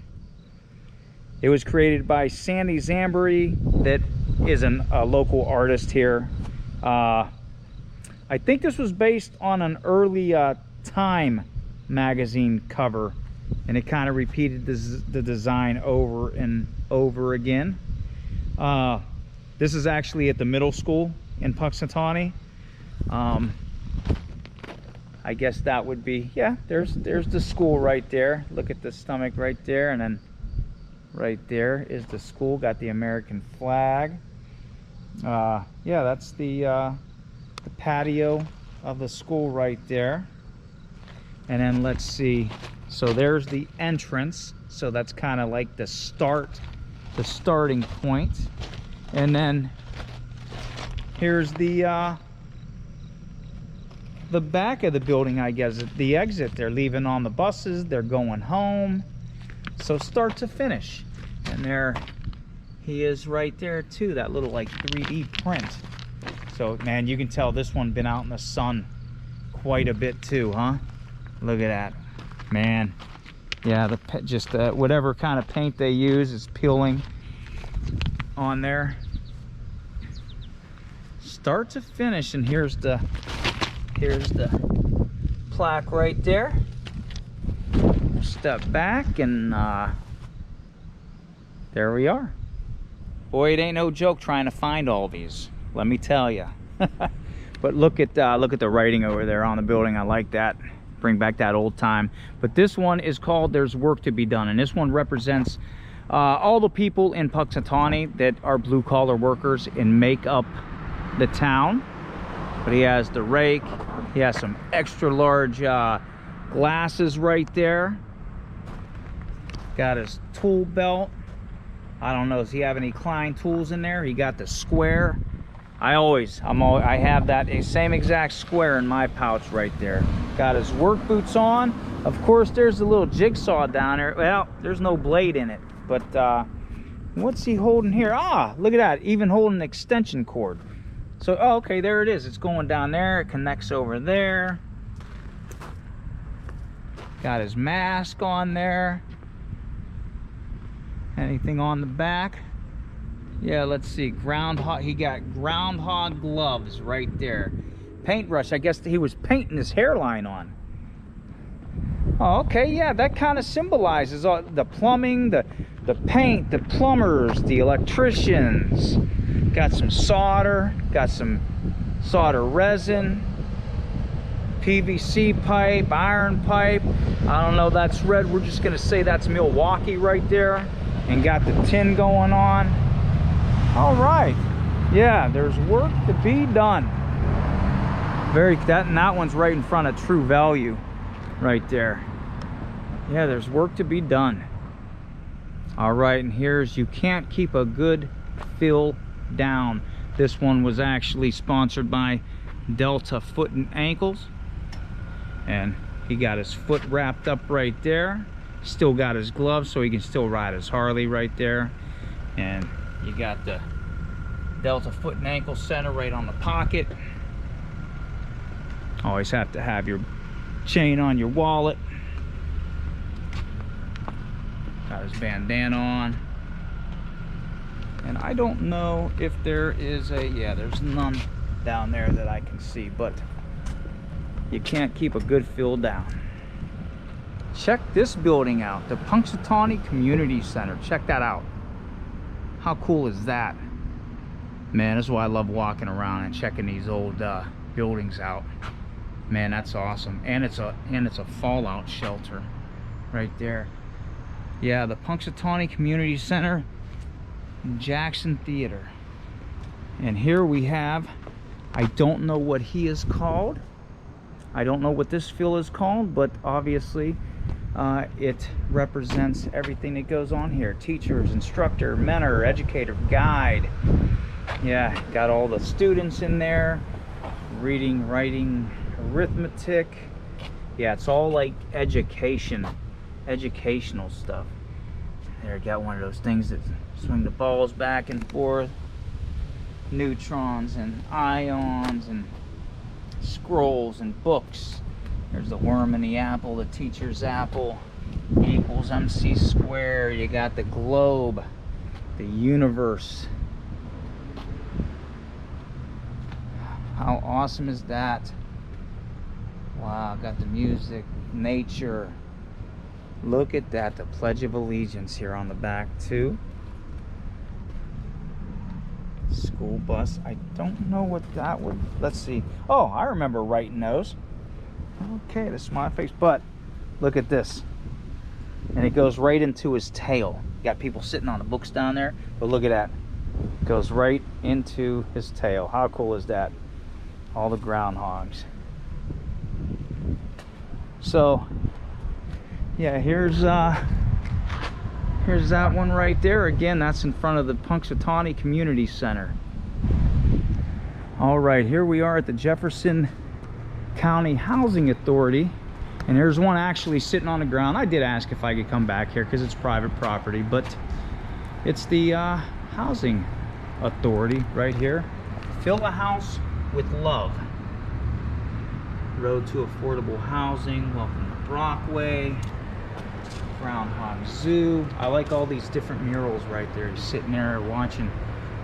It was created by Sandy Zambury, that is a local artist here. I think this was based on an early Time magazine cover, and it kind of repeated the design over and over again. This is actually at the middle school in Punxsutawney. I guess that would be, yeah, there's the school right there. Look at the stomach right there, and then right there is the school. Got the American flag. Yeah, that's the patio of the school right there. And then let's see, so there's the entrance. So that's kind of like the starting point. And then here's the back of the building, I guess, the exit. They're leaving on the buses, they're going home. So start to finish. And there he is right there too, that little like 3D print. So man, you can tell this one been out in the sun quite a bit too, huh? Look at that, man. Yeah, the whatever kind of paint they use is peeling on there, start to finish. And here's the plaque right there. Step back and there we are. Boy, it ain't no joke trying to find all these, let me tell you. But look at the writing over there on the building. I like that. Bring back that old time. But this one is called There's Work to Be Done, and this one represents all the people in Punxsutawney that are blue-collar workers and make up the town. But he has the rake, he has some extra large glasses right there, got his tool belt. I don't know, does he have any Klein tools in there? He got the square. I have that same exact square in my pouch right there. Got his work boots on. Of course, there's a little jigsaw down there. Well, there's no blade in it, but what's he holding here? Ah, look at that, even holding an extension cord. So, oh, okay, there it is. It's going down there. It connects over there. Got his mask on there. Anything on the back? Yeah, let's see. Groundhog. He got groundhog gloves right there. Paintbrush. I guess he was painting his hairline on. Oh, okay. Yeah, that kind of symbolizes all the plumbing, the paint, the plumbers, the electricians. Got some solder. Got some solder resin. PVC pipe, iron pipe. I don't know. That's red. We're just gonna say that's Milwaukee right there. And got the tin going on. All right, yeah, there's work to be done. That one's right in front of True Value right there. Yeah, there's work to be done. All right, and here's You Can't Keep a Good Fill Down. This one was actually sponsored by Delta Foot and Ankles, and he got his foot wrapped up right there. Still got his gloves so he can still ride his Harley right there. And you got the Delta Foot and Ankle Center right on the pocket. Always have to have your chain on your wallet. Got his bandana on. And I don't know if there is yeah, there's none down there that I can see, but you can't keep a good fill down. Check this building out, the Punxsutawney Community Center. Check that out. How cool is that? Man, that's why I love walking around and checking these old buildings out. Man, that's awesome. And it's a fallout shelter right there. Yeah, the Punxsutawney Community Center, Jackson Theater. And here we have, I don't know what he is called. I don't know what this fill is called, but obviously it represents everything that goes on here. Teachers, instructor, mentor, educator, guide. Yeah, got all the students in there. Reading, writing, arithmetic. Yeah, it's all like educational stuff. There, got one of those things that swing the balls back and forth. Neutrons and ions and scrolls and books. There's the worm in the apple, the teacher's apple equals MC squared. You got the globe, the universe. How awesome is that? Wow, got the music, nature. Look at that, the Pledge of Allegiance here on the back too. School bus. I don't know what that would, let's see. Oh, I remember writing those. Okay, the smiley face, but look at this. And it goes right into his tail. Got people sitting on the books down there, but look at that. It goes right into his tail. How cool is that? All the groundhogs. So, yeah, here's that one right there. Again, that's in front of the Punxsutawney Community Center. All right, here we are at the Jefferson County Housing Authority, and there's one actually sitting on the ground. I did ask if I could come back here because it's private property, but it's the Housing Authority right here. Fill a house with love. Road to affordable housing. Welcome to Brockway. Groundhog Zoo. I like all these different murals right there. You're sitting there watching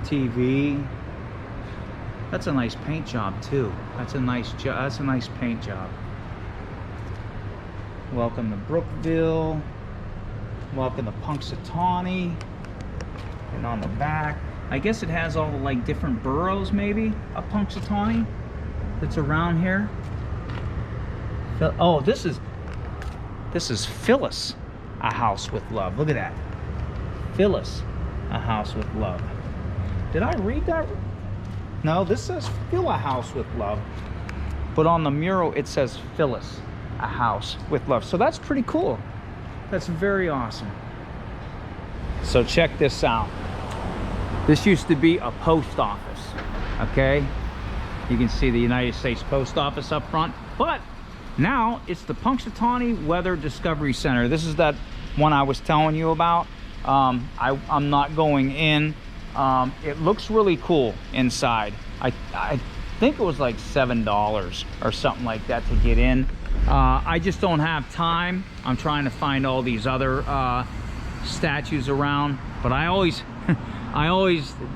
TV. That's a nice paint job too. That's a nice job. That's a nice paint job. Welcome to Brookville. Welcome to Punxsutawney. And on the back, I guess it has all the like different boroughs maybe of Punxsutawney that's around here. Oh, this is Phyllis, a house with love. Look at that. Phyllis, a house with love. Did I read that? No, this says Phil, a house with love. But on the mural, it says Phyllis, a house with love. So that's pretty cool. That's very awesome. So check this out. This used to be a post office, okay? You can see the United States Post Office up front, but now it's the Punxsutawney Weather Discovery Center. This is that one I was telling you about. I'm not going in. It looks really cool inside. I think it was like $7 or something like that to get in. I just don't have time. I'm trying to find all these other statues around, but I always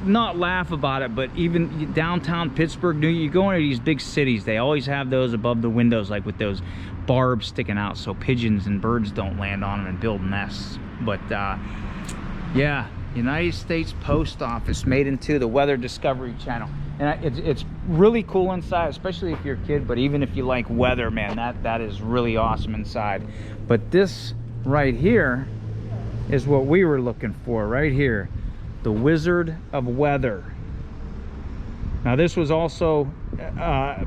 not laugh about it, but even downtown Pittsburgh, you go into these big cities, they always have those above the windows, like with those barbs sticking out so pigeons and birds don't land on them and build nests. But yeah, United States Post Office made into the Weather Discovery Channel. And it's really cool inside, especially if you're a kid, but even if you like weather, man, that is really awesome inside. But this right here is what we were looking for right here. The Wizard of Weather. Now this was also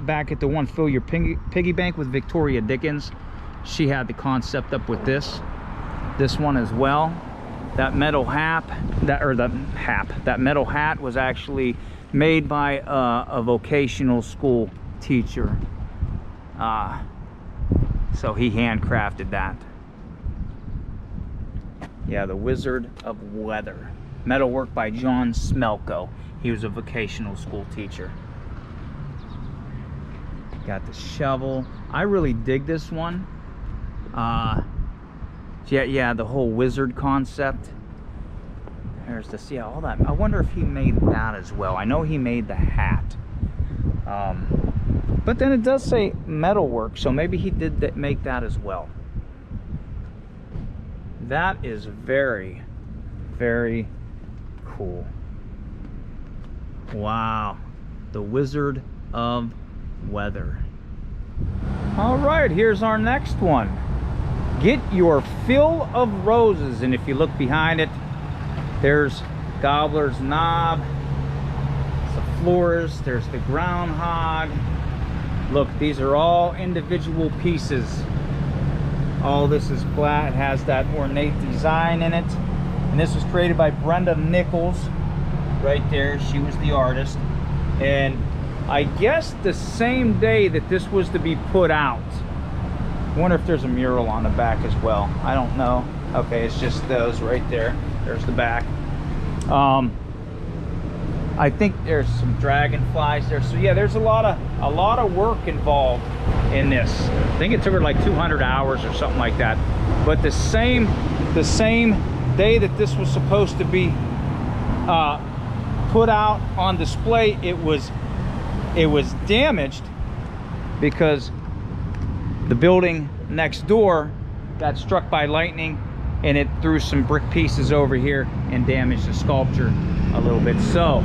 back at the one Fill Your Piggy Bank with Victoria Dickens. She had the concept up with this one as well. That metal hat, that metal hat was actually made by a vocational school teacher. So he handcrafted that. Yeah, the Wizard of Weather. Metalwork by John Smelko. He was a vocational school teacher. Got the shovel. I really dig this one. Yeah, the whole wizard concept. There's this, yeah, all that. I wonder if he made that as well. I know he made the hat. But then it does say metalwork, so maybe he did make that as well. That is very, very cool. Wow. The Wizard of Weather. All right, here's our next one. Get your fill of roses. And if you look behind it, there's Gobbler's knob, the florist, there's the groundhog. Look, these are all individual pieces. All this is flat. It has that ornate design in it. And this was created by Brenda Nichols. Right there, she was the artist. And I guess the same day that this was to be put out. I wonder if there's a mural on the back as well. I don't know. Okay, it's just those right there. There's the back. I think there's some dragonflies there. So yeah, there's a lot of work involved in this. I think it took her like 200 hours or something like that. But the same day that this was supposed to be put out on display, it was damaged because the building next door got struck by lightning and it threw some brick pieces over here and damaged the sculpture a little bit. So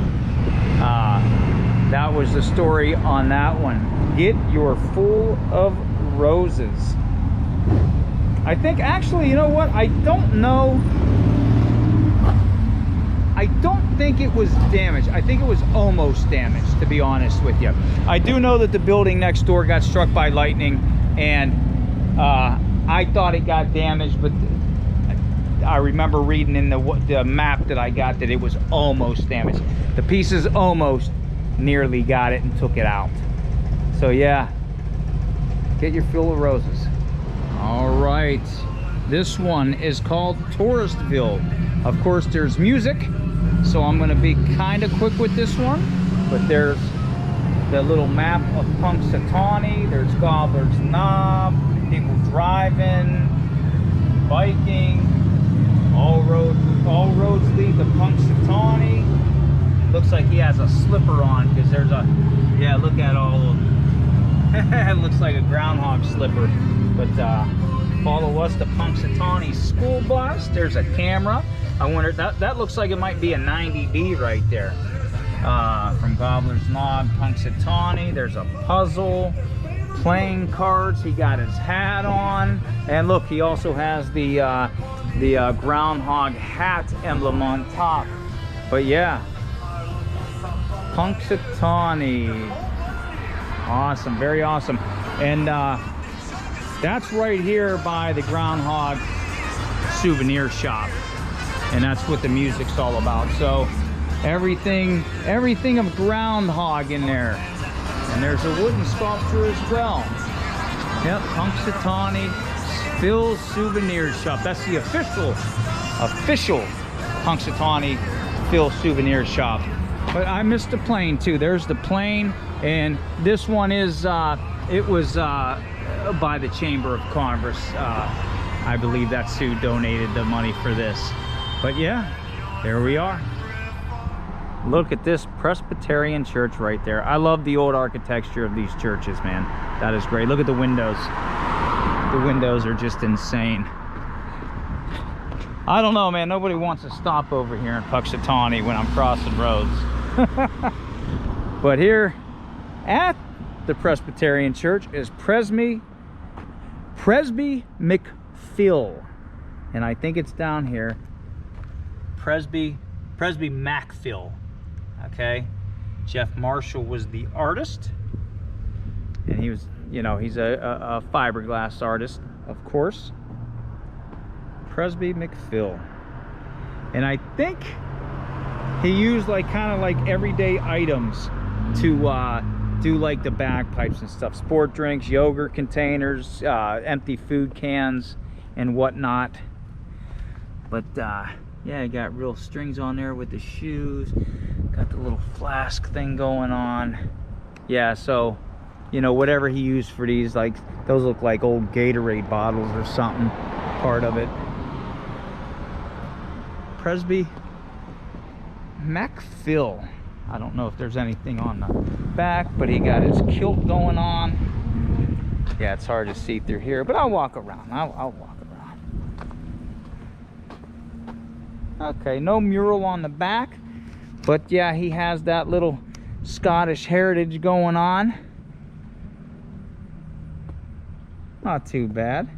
that was the story on that one. Get your full of roses. I think actually, you know what, I don't know, I don't think it was damaged. I think it was almost damaged, to be honest with you. I do know that the building next door got struck by lightning, and I thought it got damaged, but I remember reading in the map that I got that it was almost damaged. The pieces almost nearly got it and took it out. So yeah, get your fill of roses. All right, this one is called Touristville. Of course, there's music, so I'm gonna be kind of quick with this one, but there's the little map of Punxsutawney. There's Gobbler's Knob, people driving, biking. All roads lead to Punxsutawney. Looks like he has a slipper on because there's a, yeah, look at all of them. It looks like a groundhog slipper. But follow us to Punxsutawney school bus. There's a camera. I wonder, that looks like it might be a 90D right there. From Gobbler's Knob, Punxsutawney. There's a puzzle, playing cards. He got his hat on, and look, he also has the groundhog hat emblem on top. But yeah, Punxsutawney, awesome, very awesome. And that's right here by the Groundhog souvenir shop, and that's what the music's all about. So everything of Groundhog in there. And there's a wooden sculpture as well. Yep, Punxsutawney Phil souvenir shop. That's the official Punxsutawney Phil souvenir shop. But I missed the plane too. There's the plane, and this one is it was by the Chamber of Commerce. I believe that's who donated the money for this. But yeah, there we are. Look at this Presbyterian church right there. I love the old architecture of these churches, man. That is great. Look at the windows. The windows are just insane. I don't know, man. Nobody wants to stop over here in Punxsutawney when I'm crossing roads. But here at the Presbyterian church is Presby McPhil. And I think it's down here. Presby McPhil. Okay, Jeff Marshall was the artist, and he was, you know, he's a fiberglass artist, of course. Presby McPhil. And I think he used like kind of like everyday items to do like the bagpipes and stuff, sport drinks, yogurt containers, empty food cans and whatnot. But yeah, got real strings on there with the shoes. Got the little flask thing going on. Yeah, so, you know, whatever he used for these, like, those look like old Gatorade bottles or something, part of it. Presby McPhil. I don't know if there's anything on the back, but he got his kilt going on. Yeah, it's hard to see through here, but I'll walk around. I'll walk around. Okay, no mural on the back, but yeah, he has that little Scottish heritage going on. Not too bad.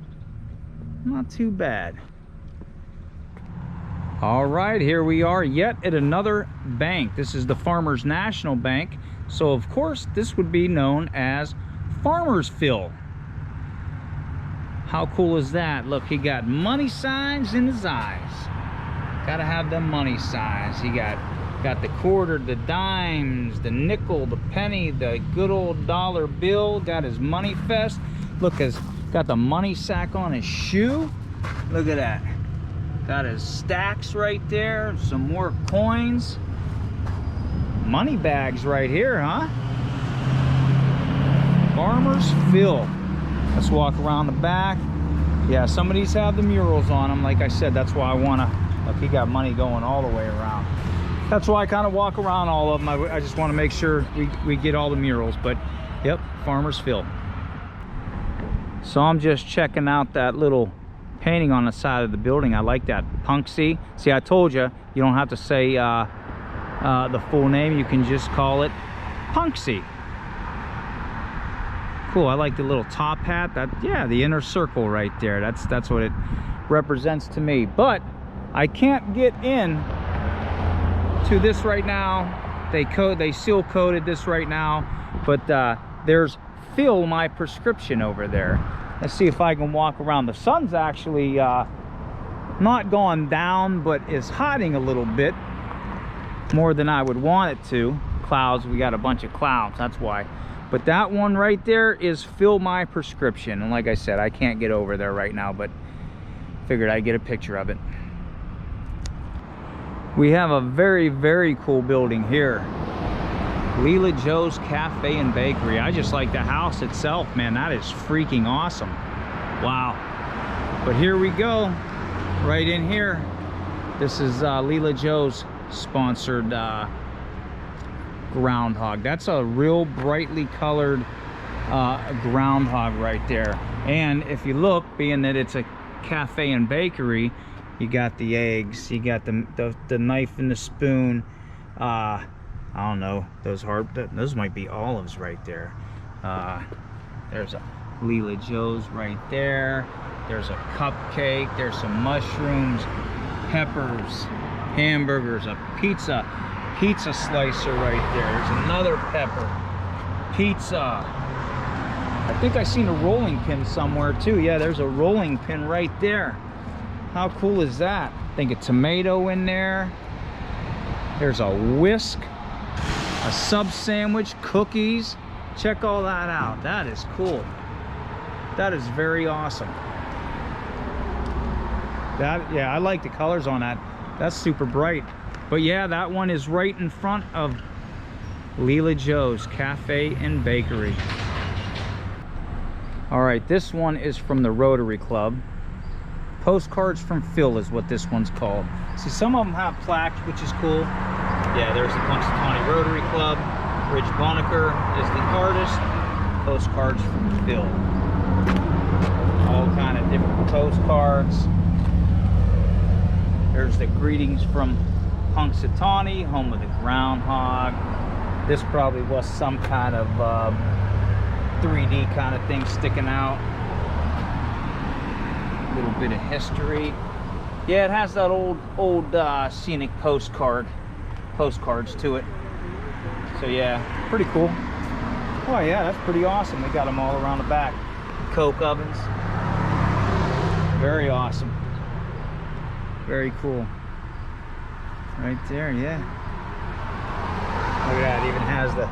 Not too bad. All right, here we are yet at another bank. This is the Farmers National Bank. So of course, this would be known as Farmers Phil. How cool is that? Look, he got money signs in his eyes. Gotta have them money signs. He got the quarter, the dimes, the nickel, the penny, the good old dollar bill. Got his money fest. Look, he's got the money sack on his shoe. Look at that. Got his stacks right there. Some more coins. Money bags right here, huh? Farmers Phil. Let's walk around the back. Yeah, some of these have the murals on them. Like I said, that's why I wanna, look, he got money going all the way around. That's why I kind of walk around all of them. I just want to make sure we get all the murals. But yep, Farmers Phil. So I'm just checking out that little painting on the side of the building. I like that. Punxsy. See, I told you, you don't have to say the full name. You can just call it Punxsy. Cool. I like the little top hat. That, yeah, the inner circle right there. That's what it represents to me. But I can't get in to this right now. They seal coated this right now. But there's Fill My Prescription over there. Let's see if I can walk around. The sun's actually not gone down, but is hiding a little bit more than I would want it to. Clouds, we got a bunch of clouds, that's why. But that one right there is Fill My Prescription. And like I said, I can't get over there right now, but figured I'd get a picture of it. We have a very, very cool building here. Leela Joe's Cafe and Bakery. I just like the house itself, man. That is freaking awesome. Wow. But here we go, right in here. This is Leela Joe's sponsored groundhog. That's a real brightly colored groundhog right there. And if you look, being that it's a cafe and bakery, you got the eggs, you got the knife and the spoon. I don't know, those might be olives right there. There's a Leela Joe's right there. There's a cupcake, there's some mushrooms, peppers, hamburgers, a pizza slicer right there. There's another pepper, pizza. I think I seen a rolling pin somewhere too. Yeah, there's a rolling pin right there. How cool is that? I think a tomato in there. There's a whisk, a sub sandwich, cookies. Check all that out. That is cool. That is very awesome. Yeah, I like the colors on that. That's super bright. But yeah, that one is right in front of Leela Joe's Cafe and Bakery. All right, this one is from the Rotary Club. Postcards from Phil is what this one's called. See, some of them have plaques, which is cool. Yeah, there's the Punxsutawney Rotary Club. Rich Bonaker is the artist. Postcards from Phil. All kind of different postcards. There's the greetings from Punxsutawney, home of the groundhog. This probably was some kind of 3D kind of thing sticking out. A little bit of history. Yeah, it has that old scenic postcards to it. So yeah, pretty cool. Oh yeah, that's pretty awesome. They got them all around the back. Coke ovens. Very awesome. Very cool. Right there, yeah. Look at that, it even has the...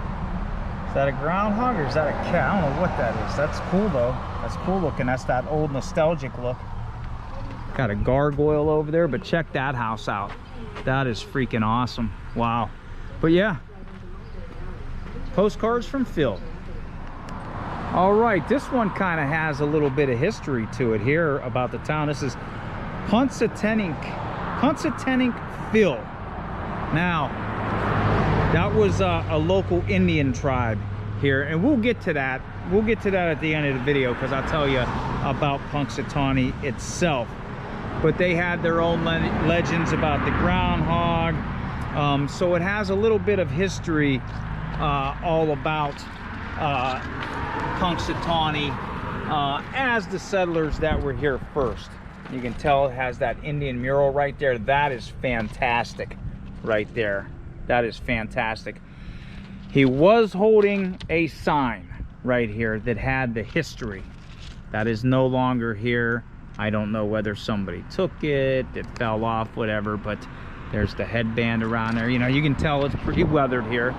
Is that a groundhog or is that a cat? I don't know what that is. That's cool though. That's cool looking. That's that old nostalgic look. Got a gargoyle over there, but check that house out. That is freaking awesome. Wow. But yeah, postcards from Phil. All right, this one kind of has a little bit of history to it here about the town. This is Punxsutawney Phil. Now, that was a local Indian tribe here, and we'll get to that. We'll get to that at the end of the video, because I'll tell you about Punxsutawney itself. But they had their own legends about the groundhog. So it has a little bit of history all about Punxsutawney as the settlers that were here first. You can tell it has that Indian mural right there. That is fantastic right there. That is fantastic. He was holding a sign right here that had the history. That is no longer here. I don't know whether somebody took it, it fell off, whatever, but there's the headband around there. You know, you can tell it's pretty weathered here.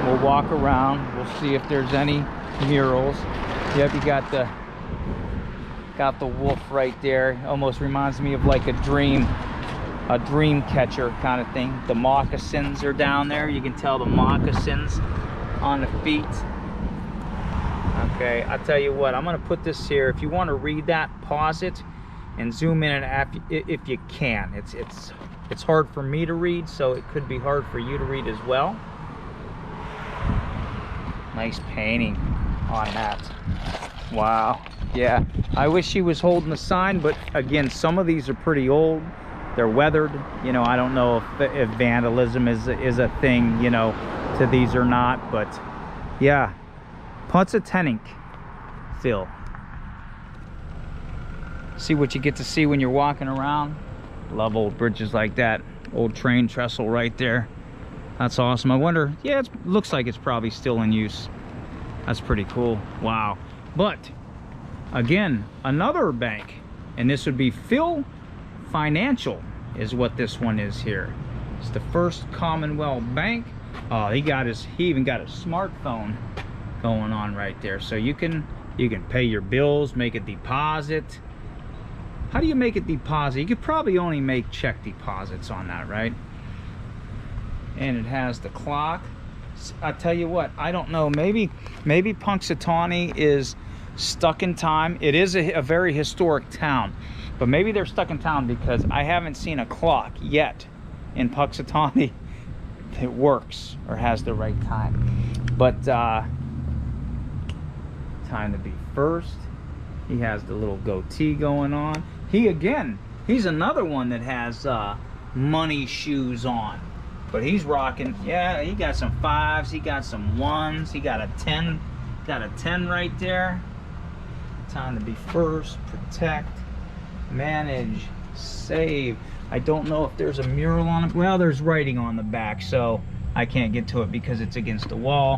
We'll walk around. We'll see if there's any murals. Yep, you got the wolf right there. Almost reminds me of like a dream catcher kind of thing. The moccasins are down there. You can tell the moccasins on the feet. Okay, I'll tell you what, I'm gonna put this here. If you want to read that, pause it and zoom in and if you can. It's hard for me to read, so it could be hard for you to read as well. Nice painting on that. Wow. Yeah, I wish he was holding the sign, but again, some of these are pretty old. They're weathered. You know, I don't know if vandalism is a thing, you know, to these or not, but yeah. Punxsutawney Phil. See what you get to see when you're walking around. Love old bridges like that. Old train trestle right there. That's awesome. I wonder, yeah, it looks like it's probably still in use. That's pretty cool. Wow. But again, another bank, and this would be Phil Financial is what this one is here. It's the First Commonwealth Bank. Oh, he even got a smartphone going on right there, so you can pay your bills, make a deposit. How do you make a deposit? You could probably only make check deposits on that, right? and it has the clock. I tell you what, I don't know, maybe Punxsutawney is stuck in time. It is a very historic town, but maybe they're stuck in town because I haven't seen a clock yet in Punxsutawney that works or has the right time. But time to be first. He has the little goatee going on. He's another one that has money shoes on. But he's rocking, yeah, he got some 5s, he got some 1s, he got a 10, right there. Time to be first, protect, manage, save. I don't know if there's a mural on it. Well, there's writing on the back, so I can't get to it because it's against the wall.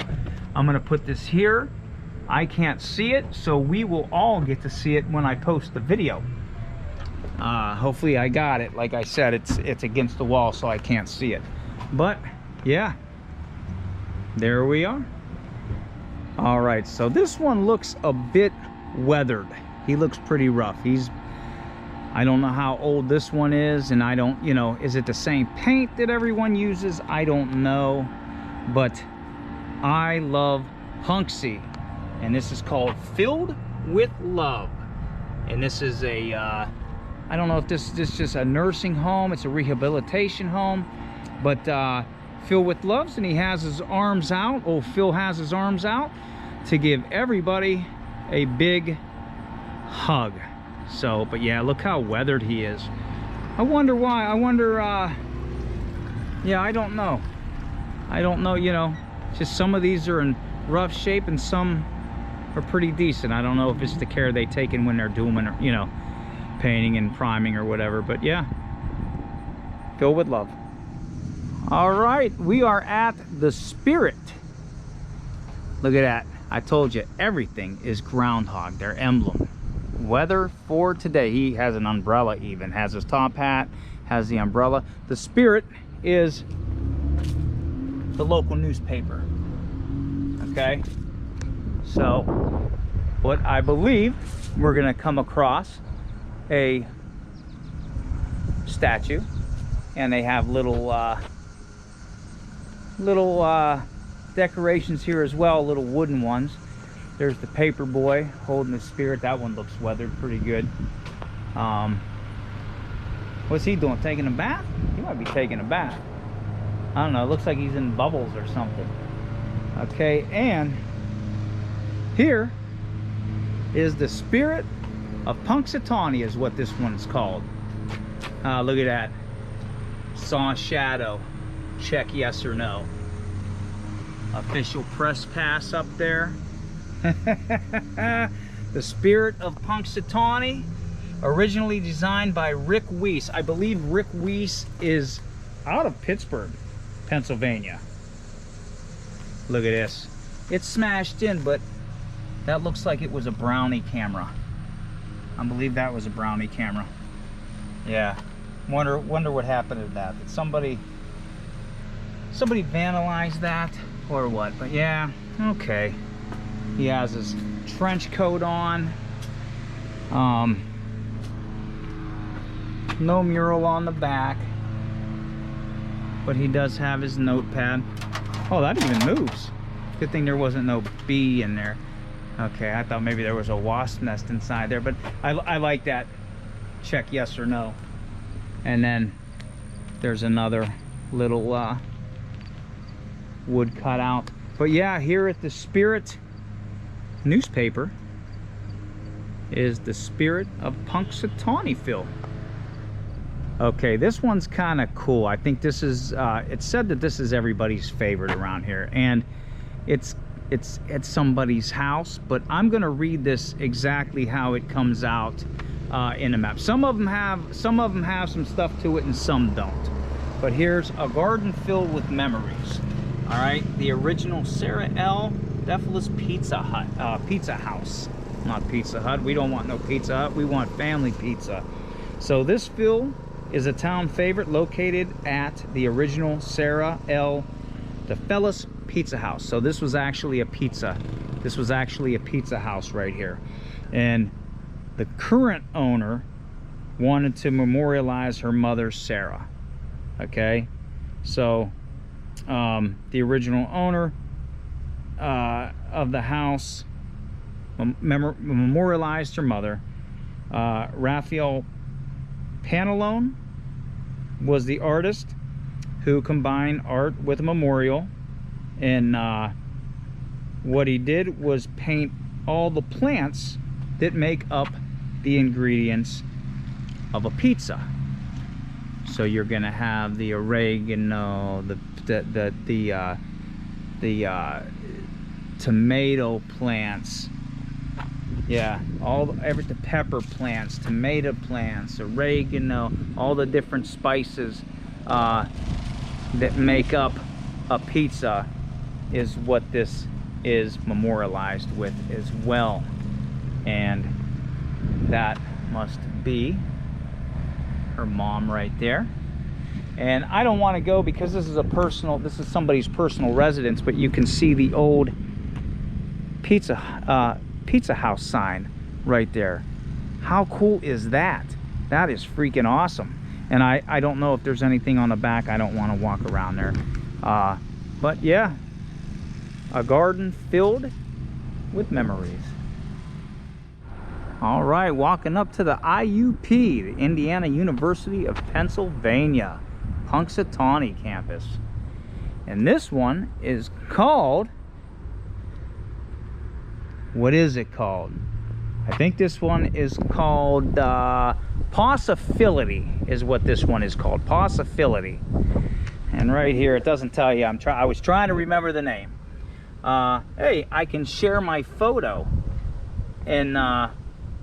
I'm gonna put this here. I can't see it, so we will all get to see it when I post the video. Hopefully I got it. Like I said, it's against the wall, so I can't see it. But yeah, there we are. All right, so this one looks a bit weathered. He looks pretty rough. I don't know how old this one is, and I don't, you know, is it the same paint that everyone uses? I don't know, but I love Punxsy, and this is called Filled with Love. And this is a I don't know if this is just a nursing home, it's a rehabilitation home, but Phil with loves, and he has his arms out. Oh, Phil has his arms out to give everybody a big hug. So, but yeah, look how weathered he is. I wonder why. I wonder, yeah, I don't know, you know, just some of these are in rough shape and some are pretty decent. I don't know if it's the care they take in when they're doing, you know, painting and priming or whatever, but yeah, Phil with love. All right, we are at the Spirit. Look at that. I told you, everything is groundhog, their emblem. Weather for today. He has an umbrella, even has his top hat, has the umbrella. The Spirit is the local newspaper. Okay, so what I believe we're gonna come across a statue, and they have little decorations here as well, little wooden ones. There's the paper boy holding the Spirit. That one looks weathered pretty good. What's he doing? Taking a bath? He might be taking a bath. I don't know, it looks like he's in bubbles or something. Okay, and here is the Spirit of Punxsutawney is what this one's called. Look at that. Saw a shadow. Check yes or no. Official press pass up there. The Spirit of Punxsutawney, originally designed by Rick Weiss. I believe Rick Weiss is out of Pittsburgh, Pennsylvania. Look at this. It's smashed in, but that looks like it was a Brownie camera. I believe that was a Brownie camera. Yeah. Wonder what happened to that. Did somebody vandalize that or what? But yeah, okay. He has his trench coat on. No mural on the back, but he does have his notepad. Oh, that even moves. Good thing there wasn't no bee in there. Okay, I thought maybe there was a wasp nest inside there, but I like that. Check yes or no. And then there's another little wood cutout. But yeah, here at the Spirit newspaper is the Spirit of Punxsutawney Phil. Okay, this one's kind of cool. I think this is it's said that this is everybody's favorite around here, and it's at somebody's house, but I'm gonna read this exactly how it comes out in a map. Some of them have some stuff to it and some don't. But here's a garden filled with memories. All right, the original Sarah L. Phyllis Pizza House, not Pizza Hut. We don't want no Pizza Hut. We want family pizza. So this Phil is a town favorite located at the original Sarah L. Phyllis Pizza House. So this was actually a pizza. This was actually a pizza house right here, and the current owner wanted to memorialize her mother, Sarah. Okay, so the original owner of the house memorialized her mother. Raphael Pantalone was the artist who combined art with a memorial, and what he did was paint all the plants that make up the ingredients of a pizza. So you're gonna have the oregano, the tomato plants, yeah, the pepper plants, tomato plants, oregano, all the different spices that make up a pizza is what this is memorialized with as well. And that must be her mom right there. And I don't want to go because this is somebody's personal residence, but you can see the old pizza house sign right there. How cool is that? That is freaking awesome. And I don't know if there's anything on the back. I don't want to walk around there. But yeah, a garden filled with memories. All right, walking up to the IUP, the Indiana University of Pennsylvania, Punxsutawney campus. And this one is called, what is it called? I think this one is called Possibility is what this one is called, Possibility. And right here, it doesn't tell you. I was trying to remember the name. Hey, I can share my photo, and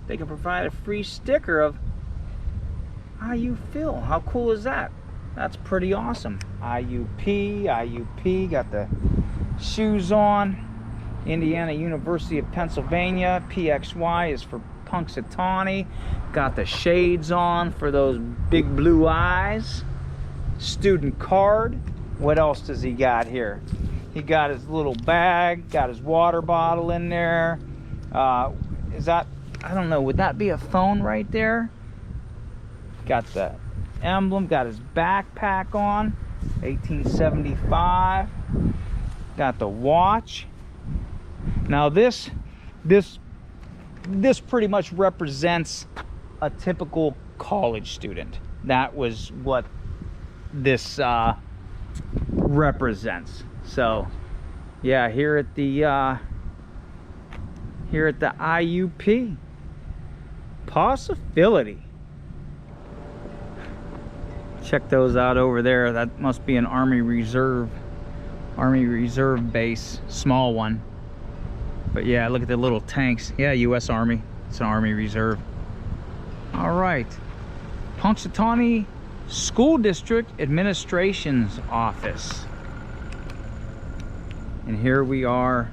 they can provide a free sticker of IU Phil. How cool is that? That's pretty awesome. IUP, got the shoes on. Indiana University of Pennsylvania, PXY is for Punxsutawney. Got the shades on for those big blue eyes. Student card. What else does he got here? He got his little bag, got his water bottle in there. Is that, I don't know, would that be a phone right there? Got the emblem, got his backpack on, 1875. Got the watch. Now this pretty much represents a typical college student. That was what this represents. So yeah, here at the IUP, Possibility. Check those out over there. That must be an Army Reserve base, small one. But yeah, look at the little tanks. Yeah, U.S. Army. It's an Army Reserve. All right, Punxsutawney School District Administration's office. And here we are,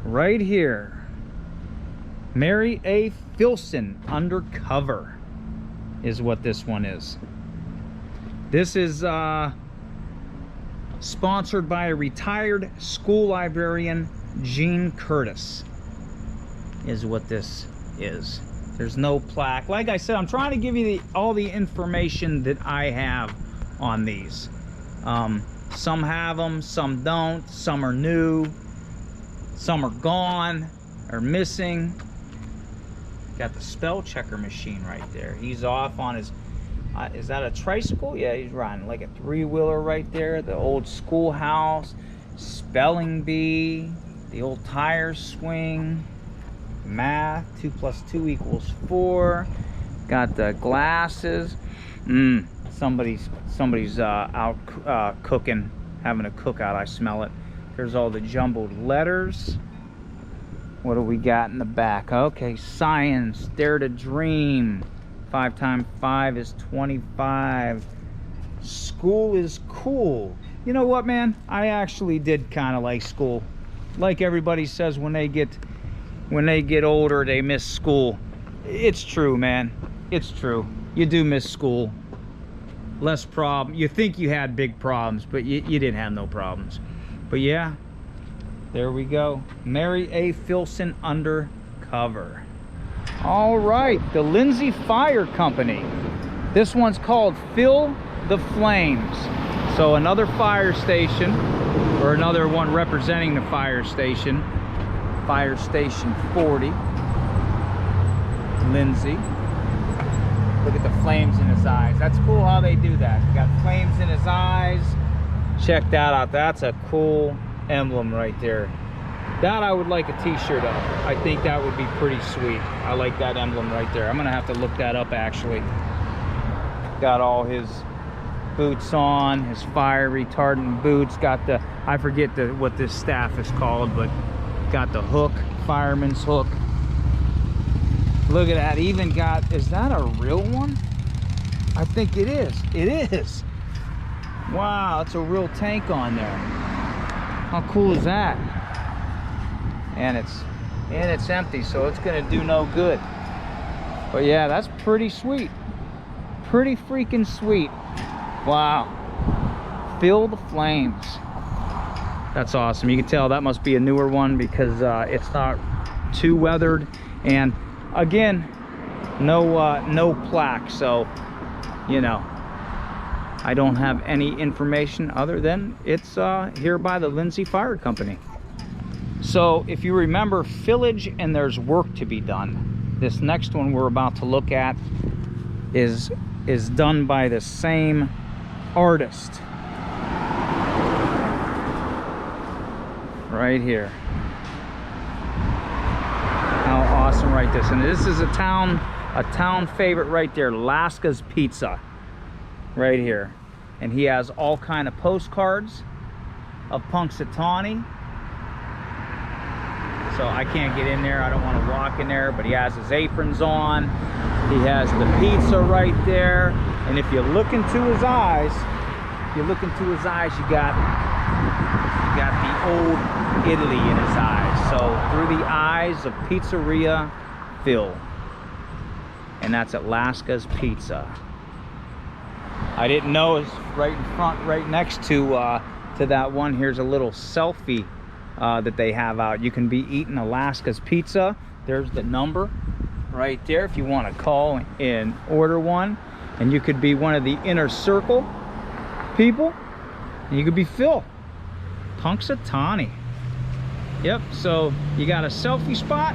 right here. Mary A. Filson Undercover is what this one is. This is sponsored by a retired school librarian, Jean Curtis, is what this is. There's no plaque. Like I said, I'm trying to give you all the information that I have on these. Some have them, some don't, some are new, some are gone or missing. Got the spell checker machine right there. He's off on his, is that a tricycle? Yeah, he's riding like a three-wheeler right there. The old schoolhouse, spelling bee, the old tire swing, math, 2 + 2 = 4. Got the glasses. Somebody's out cooking, having a cookout. I smell it. There's all the jumbled letters. What do we got in the back? Okay, science, dare to dream. 5 × 5 is 25. School is cool. You know what, man? I actually did kind of like school. Like everybody says, when they get older, they miss school. It's true, man. It's true. You do miss school. Less problem. You think you had big problems, but you didn't have no problems. But yeah, there we go. Mary A. Filson Undercover. All right, the Lindsay Fire Company. This one's called Fill the Flames. So another fire station. or another one representing the fire station. Fire Station 40. Lindsay. Look at the flames in his eyes. That's cool how they do that. He got flames in his eyes. Check that out. That's a cool emblem right there. That I would like a t-shirt of. I think that would be pretty sweet. I like that emblem right there. I'm gonna have to look that up actually. Got all his boots on, his fire retardant boots. Got the, I forget what this staff is called, but got the hook, fireman's hook. Look at that. Even got, is that a real one? I think it is. It is. Wow, it's a real tank on there. How cool is that? And it's empty, so it's gonna do no good. But yeah, that's pretty sweet. Pretty freaking sweet. Wow. Feel the flames. That's awesome. You can tell that must be a newer one because it's not too weathered. And again, no plaque, so you know, I don't have any information other than it's here by the Lindsay Fire Company. So if you remember Village and There's Work to Be Done, this next one we're about to look at is done by the same artist. Right here. How awesome right this. And this is a town favorite right there, Alaska's Pizza. Right here. And he has all kind of postcards of Punxsutawney. So I can't get in there, I don't want to walk in there, but he has his aprons on. He has the pizza right there. And if you look into his eyes, you got the old Italy in his eyes. So through the eyes of Pizzeria Phil. And that's Alaska's Pizza. I didn't know it's right in front, right next to that one. Here's a little selfie that they have out. You can be eating Alaska's Pizza. There's the number right there if you want to call and order one. And you could be one of the inner circle people. And you could be Phil. Punxsutawney. Yep, so you got a selfie spot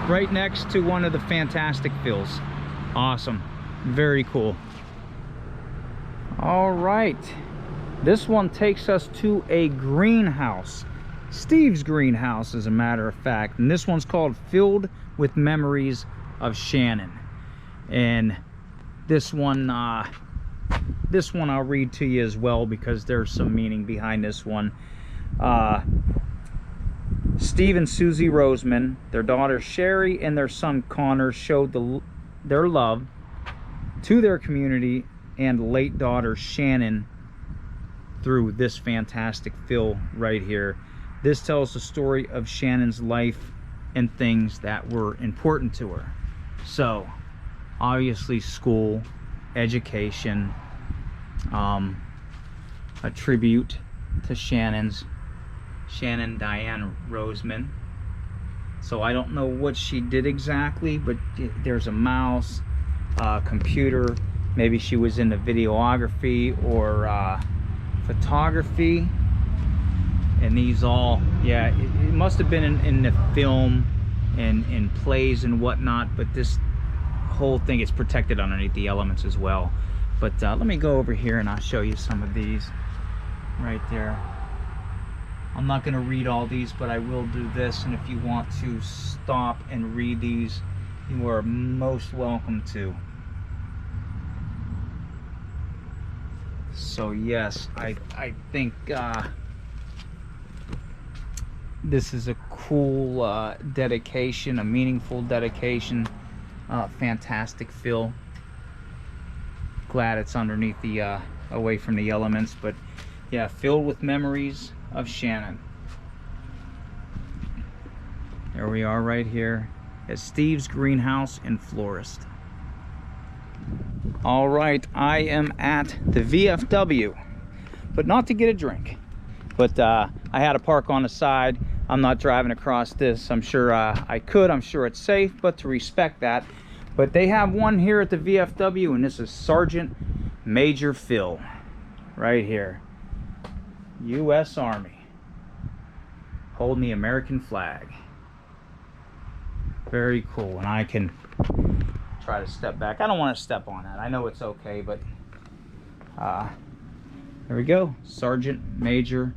right next to one of the Phantastic Phils. Awesome. Very cool. All right. This one takes us to a greenhouse. Steve's greenhouse, as a matter of fact. And this one's called Filled with Memories of Shannon. And this one I'll read to you as well because there's some meaning behind this one. Steve and Susie Roseman, their daughter Sherry and their son Connor showed their love to their community and late daughter Shannon through this Phantastic Phil right here. This tells the story of Shannon's life and things that were important to her. So obviously school, education, a tribute to Shannon Diane Roseman. So I don't know what she did exactly, but there's a mouse, computer. Maybe she was into videography or photography. And these all, yeah, it must have been in the film and in plays and whatnot, but this whole thing is protected underneath the elements as well. But let me go over here and I'll show you some of these right there. I'm not going to read all these, but I will do this, and if you want to stop and read these, you are most welcome to. So yes, I think this is a cool dedication, a meaningful dedication. Phantastic Phil. Glad it's underneath the away from the elements, but yeah, filled with memories of Shannon. There we are right here at Steve's Greenhouse in Florist. All right, I am at the VFW, but not to get a drink, but I had to park on the side. I'm not driving across this. I'm sure I could. I'm sure it's safe, but to respect that. But they have one here at the VFW, and this is Sergeant Major Phil right here. U.S. Army holding the American flag. Very cool. And I can try to step back. I don't want to step on that. I know it's okay, but there we go. Sergeant Major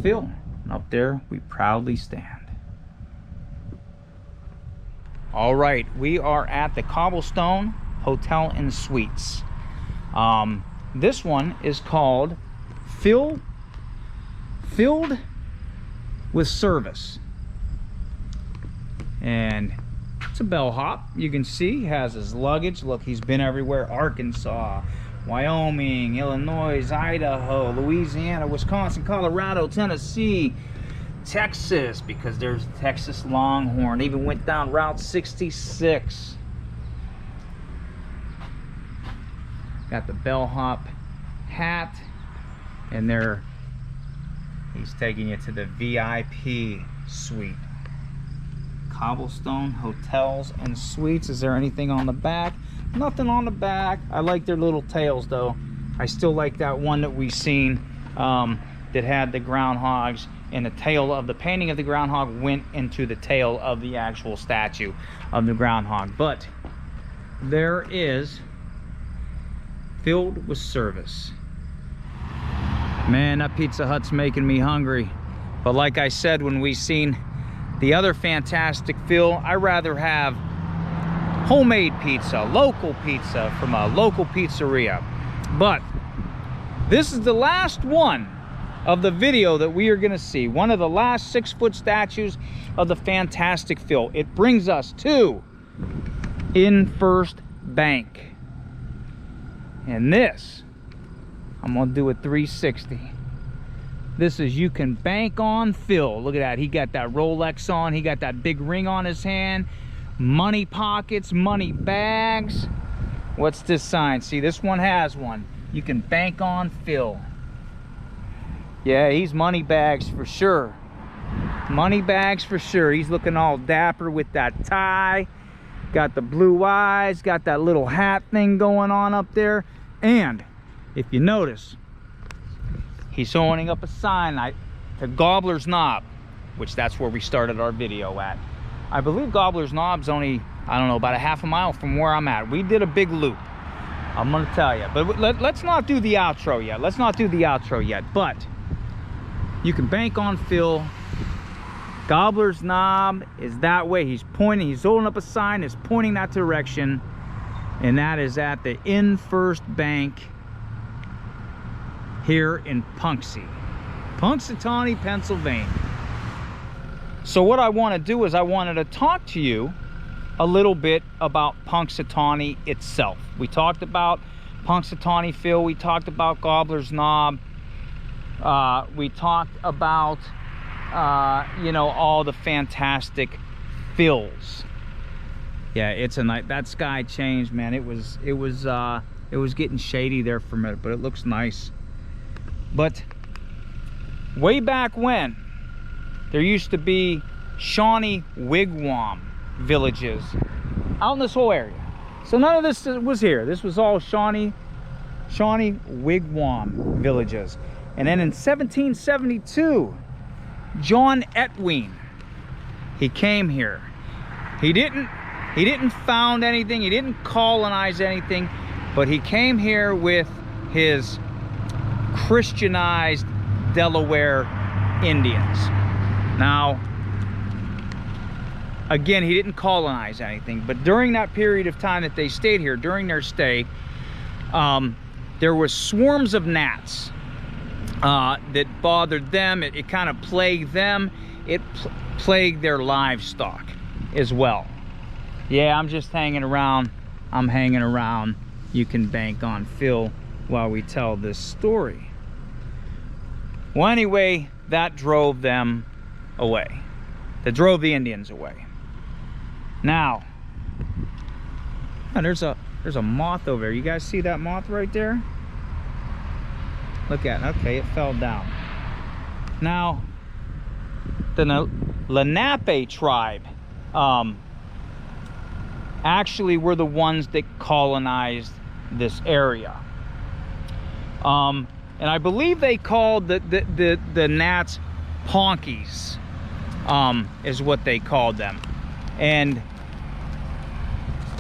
Phil. And up there we proudly stand. All right, we are at the Cobblestone Hotel and Suites. This one is called Filled with Service. And it's a bellhop. You can see he has his luggage. Look, he's been everywhere. Arkansas, Wyoming, Illinois, Idaho, Louisiana, Wisconsin, Colorado, Tennessee, Texas, because there's Texas Longhorn. Even went down Route 66. Got the bellhop hat, and there he's taking you to the VIP suite. Cobblestone Hotels and Suites. Is there anything on the back? Nothing on the back. I like their little tails though. I still like that one that we've seen that had the groundhogs, and the tail of the painting of the groundhog went into the tail of the actual statue of the groundhog. But there is Filled with Service. Man, that Pizza Hut's making me hungry. But like I said, when we seen the other Phantastic Phil, I rather have homemade pizza, local pizza from a local pizzeria. But this is the last one of the video that we are going to see. One of the last 6-foot statues of the Phantastic Phil. It brings us to In First Bank. And this, I'm going to do a 360. This is You Can Bank on Phil. Look at that. He got that Rolex on. He got that big ring on his hand. Money pockets, money bags. What's this sign? See, this one has one. You can bank on Phil. Yeah, he's money bags for sure. Money bags for sure. He's looking all dapper with that tie. Got the blue eyes. Got that little hat thing going on up there. And if you notice, he's holding up a sign to Gobbler's Knob, which that's where we started our video at. I believe Gobbler's Knob's only, I don't know, about a half a mile from where I'm at. We did a big loop, I'm gonna tell you. But let's not do the outro yet. Let's not do the outro yet. But you can bank on Phil. Gobbler's Knob is that way. He's pointing, he's holding up a sign that's pointing that direction. And that is at the In First Bank here in Punxsutawney, Pennsylvania. So what I want to do is I wanted to talk to you a little bit about Punxsutawney itself. We talked about Punxsutawney Phil. We talked about Gobbler's Knob. We talked about you know, all the Phantastic Phils. Yeah, it's a night. That sky changed, man. It was getting shady there for a minute, but it looks nice. But way back when, there used to be Shawnee wigwam villages out in this whole area. So none of this was here. This was all Shawnee wigwam villages. And then in 1772, John Etween, he came here. He didn't found anything. He didn't colonize anything, but he came here with his Christianized Delaware Indians. Now, again, he didn't colonize anything, but during that period of time that they stayed here, during their stay, there was swarms of gnats that bothered them. It kind of plagued them. It plagued their livestock as well. Yeah, I'm just hanging around. I'm hanging around. You can bank on Phil while we tell this story. Well, anyway, that drove them away. That drove the Indians away. Now, there's a moth over there. You guys see that moth right there? Look at it. Okay, it fell down. Now, the Lenape tribe actually were the ones that colonized this area. and I believe they called the gnats ponkies, is what they called them. And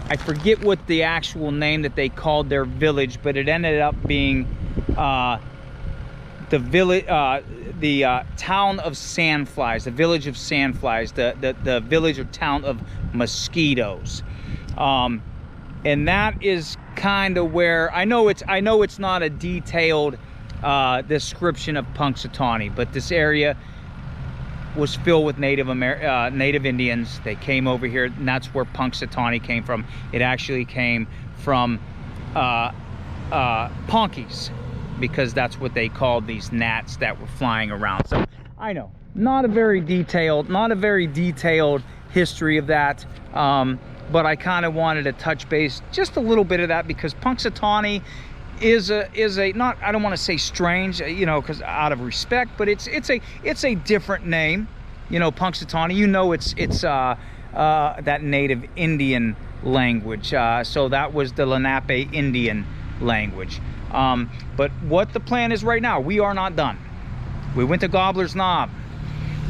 I forget what the actual name that they called their village, but it ended up being the village, the town of sandflies, the village of sandflies, the village or town of mosquitoes. And that is kind of where I know it's not a detailed description of Punxsutawney, but this area was filled with Native Indians. They came over here, and that's where Punxsutawney came from. It actually came from ponkies, because that's what they called these gnats that were flying around. So I know, not a very detailed history of that, but I kind of wanted to touch base just a little bit of that, because Punxsutawney is a not, I don't want to say strange, you know, because out of respect, but it's a different name, you know. Punxsutawney, you know, it's that Native Indian language, so that was the Lenape Indian language. But what the plan is right now, we are not done. We went to Gobbler's Knob,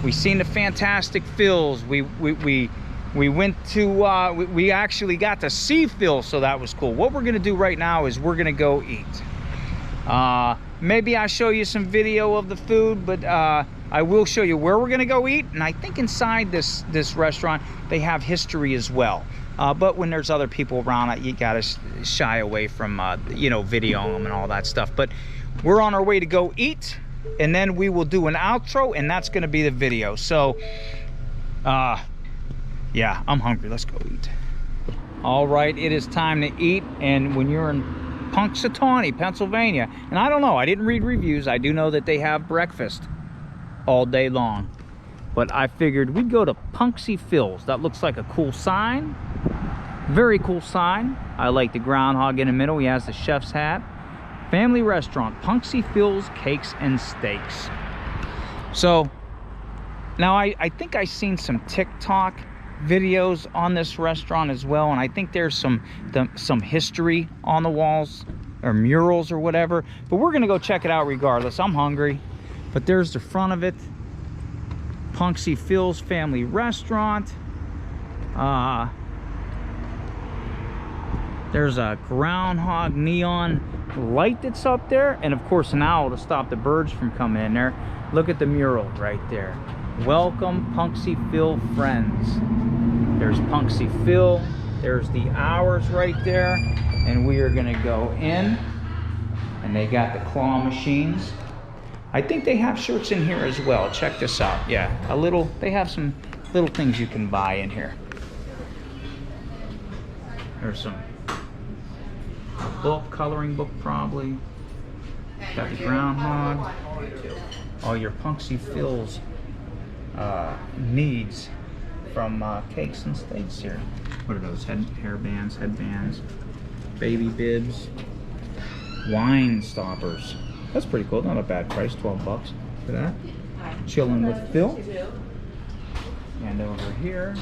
we seen the Phantastic Phils, we went to we actually got to see Phil, so that was cool. What we're gonna do right now is we're gonna go eat. Maybe I'll show you some video of the food, but I will show you where we're gonna go eat. And I think inside this restaurant they have history as well, but when there's other people around, you gotta shy away from you know, videoing them and all that stuff. But we're on our way to go eat, and then we will do an outro, and that's gonna be the video. So yeah, I'm hungry. Let's go eat. All right, it is time to eat. And when you're in Punxsutawney, Pennsylvania, and I don't know, I didn't read reviews. I do know that they have breakfast all day long. But I figured we'd go to Punxsutawney Phil's. That looks like a cool sign. Very cool sign. I like the groundhog in the middle. He has the chef's hat. Family restaurant, Punxsutawney Phil's Cakes and Steaks. So now I think I seen some TikTok videos on this restaurant as well, and I think there's some history on the walls, or murals or whatever, but we're gonna go check it out regardless. I'm hungry. But there's the front of it, Punxsutawney Phil's Family Restaurant. There's a groundhog neon light that's up there, and of course an owl to stop the birds from coming in there. Look at the mural right there. Welcome Punxsutawney Phil friends. There's Punxsutawney Phil, there's the hours right there, and we are gonna go in, and they got the claw machines. I think they have shirts in here as well. Check this out. Yeah, they have some little things you can buy in here. There's some book, coloring book probably. Got the groundhog. All your Punxsutawney Phil's needs from Cakes and Steaks here. What are those? Hairbands, headbands, baby bibs, wine stoppers. That's pretty cool. Not a bad price. 12 bucks for that. Chilling with Phil. And over here,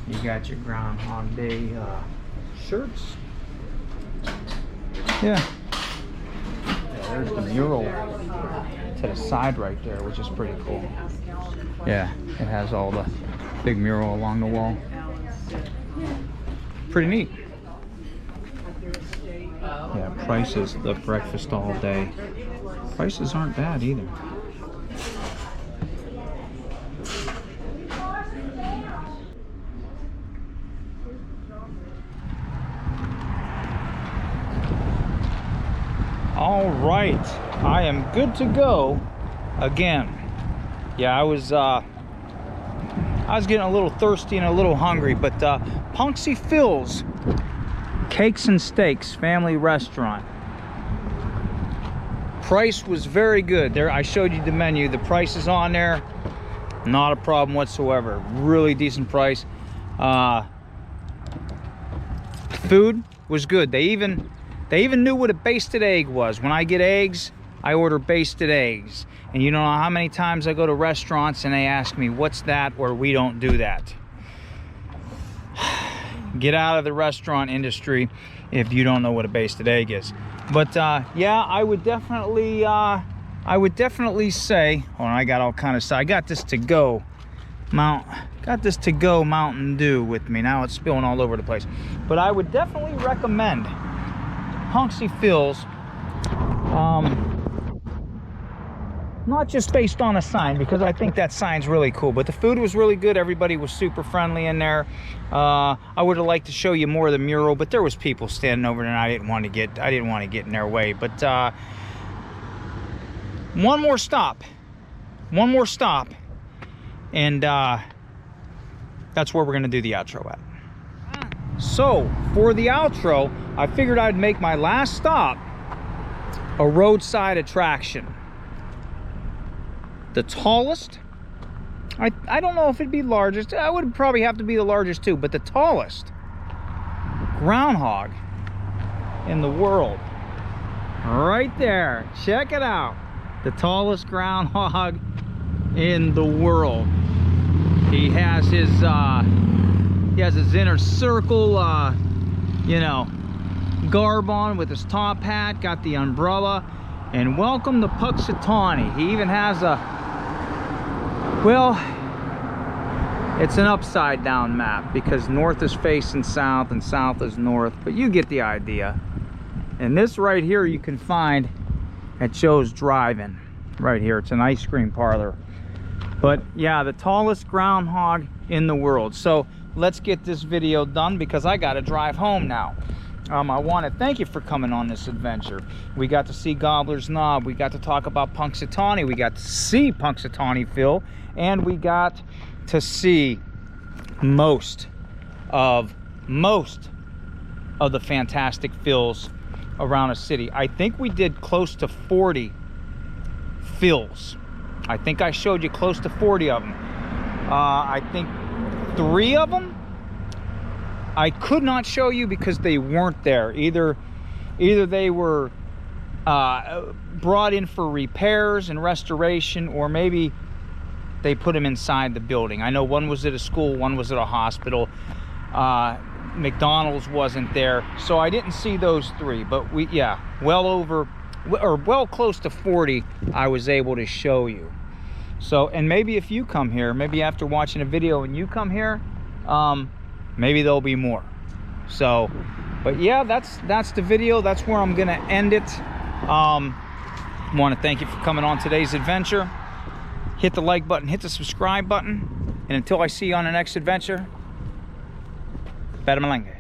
you got your Groundhog Day shirts. Yeah. There's the mural to the side right there, which is pretty cool. Yeah, it has all the big mural along the wall. Pretty neat. Yeah, prices, the breakfast all day. Prices aren't bad either. All right, I am good to go again. Yeah, I was getting a little thirsty and a little hungry, but Punxsutawney Phil's Cakes and Steaks Family Restaurant. Price was very good. There, I showed you the menu. The price is on there. Not a problem whatsoever. Really decent price. Food was good. They even knew what a basted egg was. When I get eggs, I order basted eggs. And you don't know how many times I go to restaurants and they ask me, what's that? Or we don't do that. Get out of the restaurant industry if you don't know what a basted egg is. But yeah, I would definitely say, hold on, I got all kind of stuff. I got this to go Mountain Dew with me. Now it's spilling all over the place. But I would definitely recommend Punxsutawney Phil's. Not just based on a sign, because I think that sign's really cool, but the food was really good. Everybody was super friendly in there. I would have liked to show you more of the mural, but there was people standing over there and I didn't want to get in their way. But one more stop, and that's where we're gonna do the outro at. So for the outro, I figured I'd make my last stop a roadside attraction. The tallest, I don't know if it'd be largest. I would probably have to be the largest too, but the tallest groundhog in the world. Right there, check it out. The tallest groundhog in the world. He has his inner circle, you know, garb on with his top hat, got the umbrella, and welcome to Punxsutawney. He even has well, it's an upside down map because north is facing south and south is north, but you get the idea. And this right here you can find at Joe's Drive-In. Right here, it's an ice cream parlor. But yeah, the tallest groundhog in the world. So let's get this video done because I gotta drive home now. I want to thank you for coming on this adventure. We got to see Gobbler's Knob, we got to talk about Punxsutawney, we got to see Punxsutawney Phil, and we got to see most of the Phantastic Phils around the city. I think we did close to 40 Phils. I think I showed you close to 40 of them. I think 3 of them I could not show you because they weren't there. Either they were brought in for repairs and restoration, or maybe they put them inside the building. I know one was at a school, one was at a hospital. McDonald's wasn't there, so I didn't see those 3. But well close to 40 I was able to show you. So, and maybe if you come here, maybe after watching a video and you come here, maybe there'll be more. So, but yeah, that's the video. That's where I'm gonna end it. Want to thank you for coming on today's adventure. Hit the like button, hit the subscribe button, and until I see you on the next adventure, Bada Malenge.